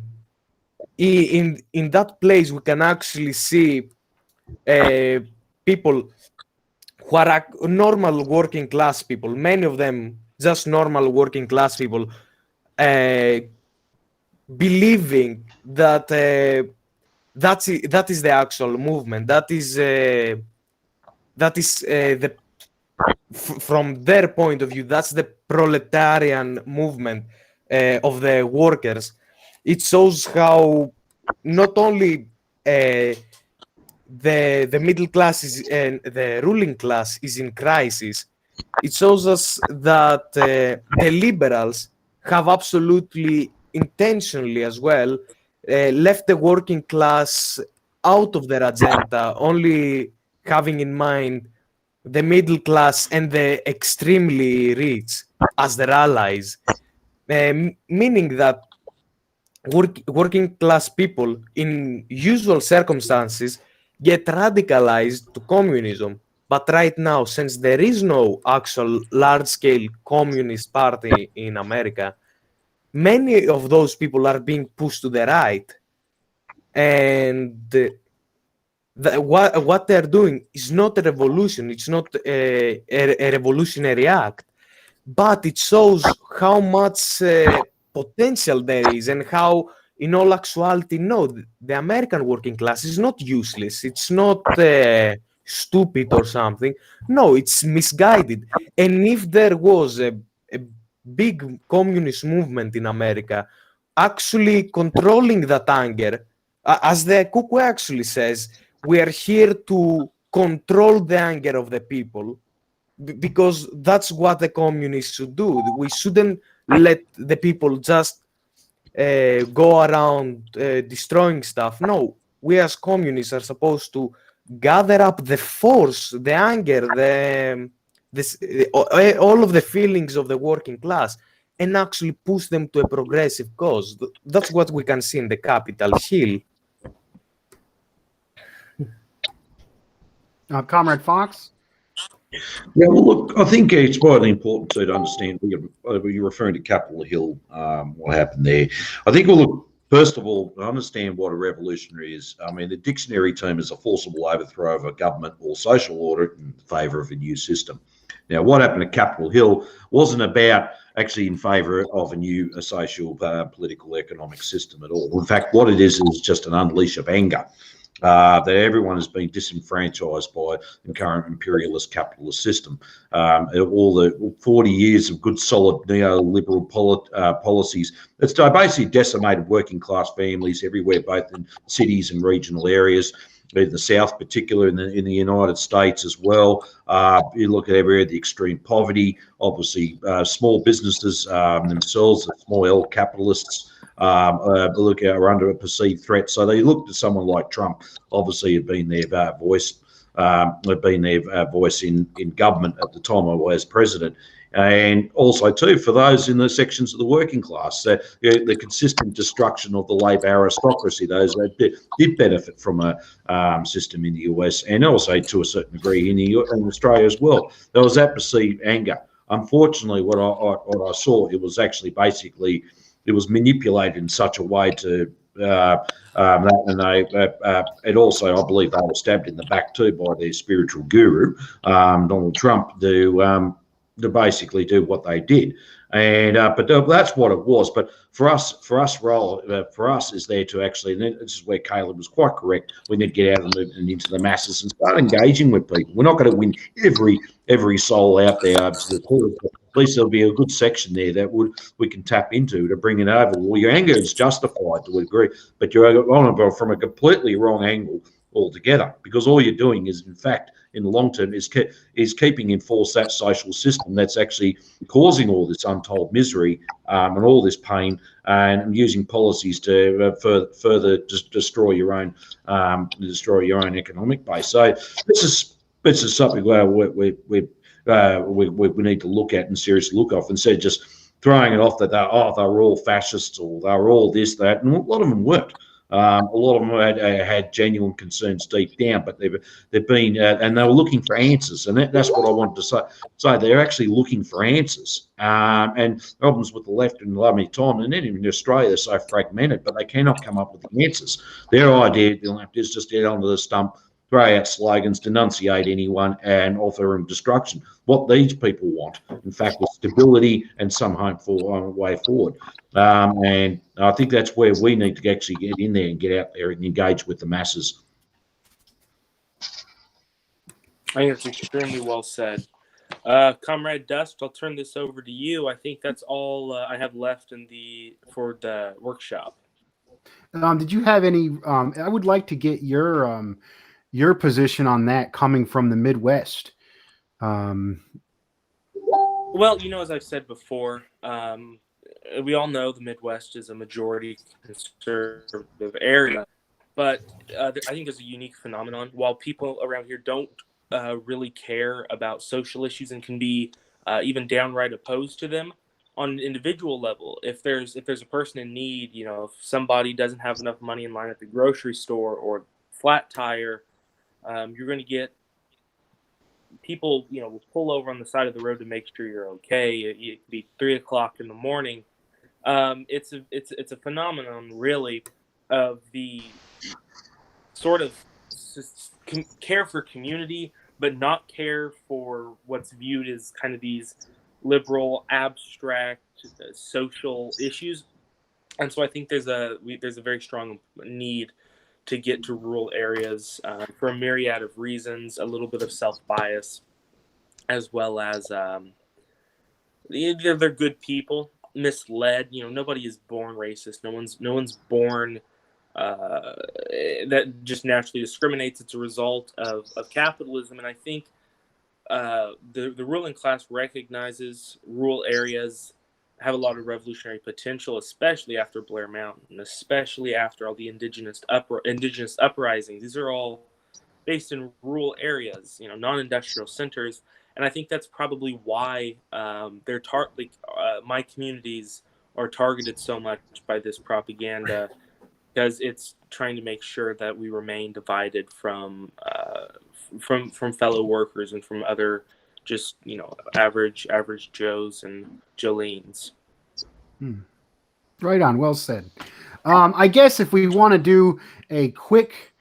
that place, we can actually see people who are normal working class people, many of them just normal working class people, believing that that is the actual movement. That is from their point of view, that's the proletarian movement of the workers, it shows how not only the middle class and the ruling class is in crisis. It shows us that the liberals have absolutely intentionally as well left the working class out of their agenda, only having in mind the middle class and the extremely rich as their allies, meaning that working class people in usual circumstances get radicalized to communism. But right now, since there is no actual large-scale communist party in America, many of those people are being pushed to the right. And what they're doing is not a revolution. It's not a revolutionary act, but it shows how much potential there is and how, in all actuality, no, the American working class is not useless. It's not stupid or something. No, it's misguided. And if there was a big communist movement in America actually controlling that anger, as the Cuckoo actually says, we are here to control the anger of the people, because that's what the communists should do. We shouldn't let the people just go around destroying stuff. No, we as communists are supposed to gather up the force, the anger, all of the feelings of the working class and actually push them to a progressive cause. That's what we can see in the Capitol Hill. Comrade Fox? Yeah, well, look, I think it's vitally important to understand. You're referring to Capitol Hill, what happened there. I think we'll look, first of all, understand what a revolutionary is. I mean, the dictionary term is a forcible overthrow of a government or social order in favour of a new system. Now, what happened at Capitol Hill wasn't about actually in favour of a new social, political, economic system at all. In fact, what it is just an unleash of anger. That everyone has been disenfranchised by the current imperialist capitalist system. All the 40 years of good, solid neoliberal policies, it's basically decimated working class families everywhere, both in cities and regional areas. In the South, particularly in the United States as well. You look at everywhere, the extreme poverty, obviously small businesses themselves, the small L capitalists, look are under a perceived threat. So they looked at someone like Trump, obviously had been their voice, in government at the time I was president. And also, too, for those in the sections of the working class, the consistent destruction of the labour aristocracy, those that did benefit from a system in the US and also to a certain degree in Australia as well. There was that perceived anger. Unfortunately, what I saw, it was actually basically, it was manipulated in such a way to and also, I believe they were stabbed in the back too by their spiritual guru, Donald Trump, to basically do what they did. And but that's what it was. But for us is there to actually, and this is where Caleb was quite correct, we need to get out of the movement and into the masses and start engaging with people. We're not going to win every soul out there to the court, but at least there'll be a good section there that we can tap into to bring it over. Well, your anger is justified to a degree, but you're on from a completely wrong angle altogether, because all you're doing is, in fact, in the long term, is keeping in force that social system that's actually causing all this untold misery and all this pain, and using policies to further destroy your own economic base. So this is something where we need to look at and seriously look off, instead of just throwing it off that they're all fascists or they're all this, that, and a lot of them weren't. A lot of them had genuine concerns deep down, but they've been and they were looking for answers, and that's what I wanted to say. So they're actually looking for answers. And problems with the left in a lot of time, and then in Australia they're so fragmented, but they cannot come up with the answers. Their idea is just get onto the stump, throw out slogans, denunciate anyone, and offer them destruction. What these people want, in fact, is stability and some hope for a way forward. And I think that's where we need to actually get in there and get out there and engage with the masses. I think it's extremely well said. Comrade Dust, I'll turn this over to you. I think that's all I have left for the workshop. Did you have any? I would like to get your position on that coming from the Midwest. Well, as I've said before, we all know the Midwest is a majority conservative area, but I think there's a unique phenomenon. While people around here don't really care about social issues and can be even downright opposed to them on an individual level, if there's a person in need, if somebody doesn't have enough money in line at the grocery store or flat tire, you're going to get people, will pull over on the side of the road to make sure you're okay. It could be 3:00 in the morning. It's a phenomenon, really, of the sort of care for community, but not care for what's viewed as kind of these liberal, abstract social issues. And so I think there's a very strong need to get to rural areas for a myriad of reasons, a little bit of self-bias, as well as they're good people, misled. Nobody is born racist. No one's born that just naturally discriminates. It's a result of capitalism. And I think the ruling class recognizes rural areas have a lot of revolutionary potential, especially after Blair Mountain, especially after all the indigenous uprisings. These are all based in rural areas, non-industrial centers, and I think that's probably why my communities are targeted so much by this propaganda, because it's trying to make sure that we remain divided from fellow workers and from other just average Joes and Jolenes. Right on. Well said. I guess if we want to do a quick,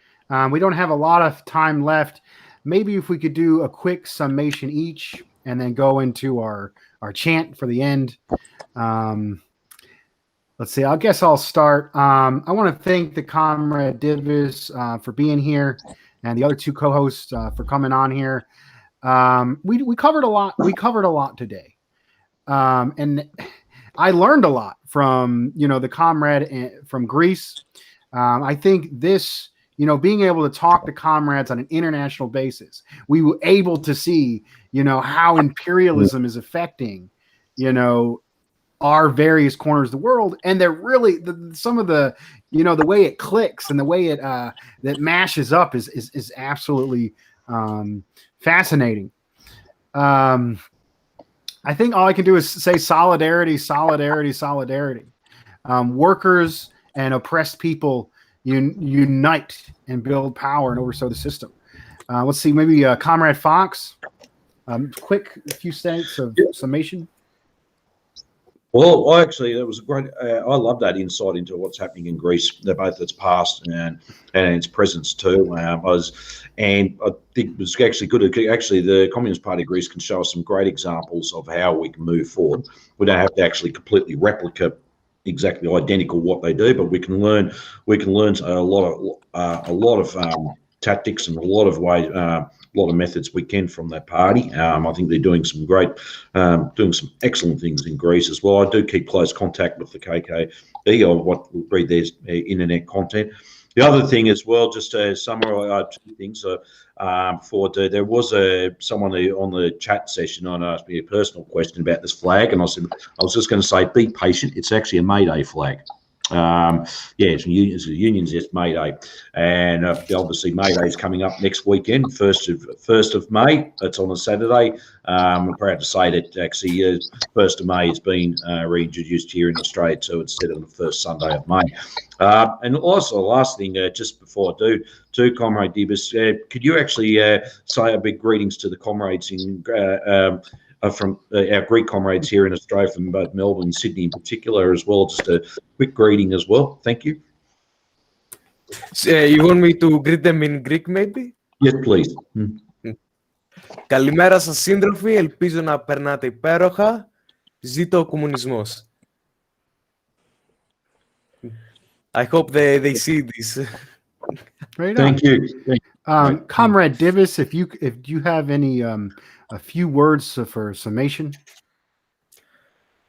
we don't have a lot of time left. Maybe if we could do a quick summation each, and then go into our chant for the end. Let's see. I guess I'll start. I want to thank the Comrade Divis for being here, and the other two co-hosts for coming on here. We covered a lot. We covered a lot today, and I learned a lot from the comrade from Greece. I think this, being able to talk to comrades on an international basis, we were able to see how imperialism is affecting our various corners of the world, and they're really some of the the way it clicks and the way it that mashes up is absolutely fascinating. I think all I can do is say solidarity, solidarity, solidarity. Workers and oppressed people unite and build power and overthrow the system. Let's see, maybe Comrade Fox, quick few cents of summation. Well, actually, that was a great. I love that insight into what's happening in Greece, both its past and its presence too. I think it was actually good. Actually, the Communist Party of Greece can show us some great examples of how we can move forward. We don't have to actually completely replicate exactly identical what they do, but we can learn. We can learn a lot of tactics and a lot of ways. A lot of methods we can from that party. I think they're doing some excellent things in Greece as well. I do keep close contact with the KKB. I read their internet content. The other thing as well, just to summarize two things. There was someone on the chat session and asked me a personal question about this flag, and I said I was just going to say, be patient. It's actually a May Day flag. It's a Union's just May Day, and obviously May Day is coming up next weekend, 1st of May. It's on a Saturday. I'm proud to say that actually 1st of May has been reintroduced here in Australia too, instead of the first Sunday of May. And also, last thing, just before I do, Comrade Dibas, could you actually say a big greetings to the comrades from our Greek comrades here in Australia, from both Melbourne and Sydney in particular as well. Just a quick greeting as well. Thank you. You want me to greet them in Greek maybe? Yes, please. Καλημέρα σας σύντροφοι, ελπίζω να περνάτε υπέροχα. Ζήτω ο κομμουνισμός. I hope they see this. Right Thank on. you. Comrade Divis, if you have any a few words for summation?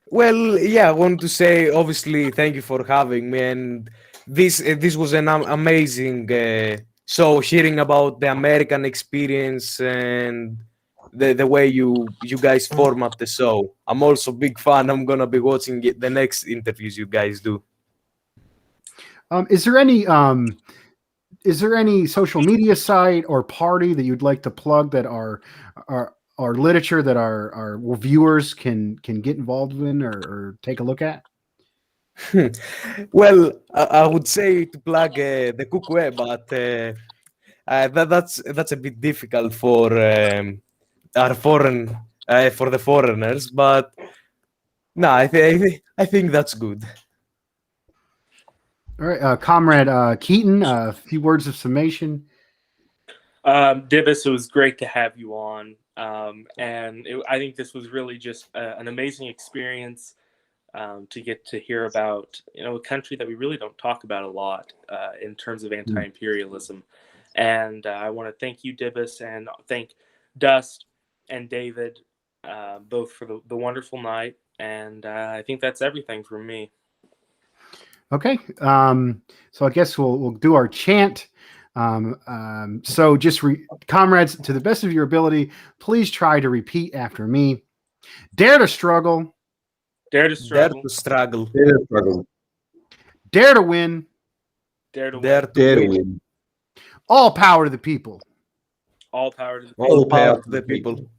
Well, yeah, I want to say obviously thank you for having me, and this was an amazing show, hearing about the American experience and the way you guys format the show. I'm also a big fan. I'm gonna be watching the next interviews you guys do. Is there any social media site or party that you'd like to plug that our literature that our viewers can get involved in or take a look at? Well, I would say to plug the cookware, but that's a bit difficult for our foreign for the foreigners. But no, I think that's good. All right, Comrade Keaton, a few words of summation. Divis, it was great to have you on, and I think this was really just an amazing experience to get to hear about a country that we really don't talk about a lot in terms of anti-imperialism. And I want to thank you, Divis, and thank Dust and David both for the wonderful night. And I think that's everything from me. Okay, so I guess we'll do our chant. So just comrades, to the best of your ability, please try to repeat after me. Dare to struggle. Dare to struggle. Dare to struggle. Dare to struggle. Dare to win. Dare to Dare win. to Dare to win. win. All power to the people. All power to the people. All All power power to the people.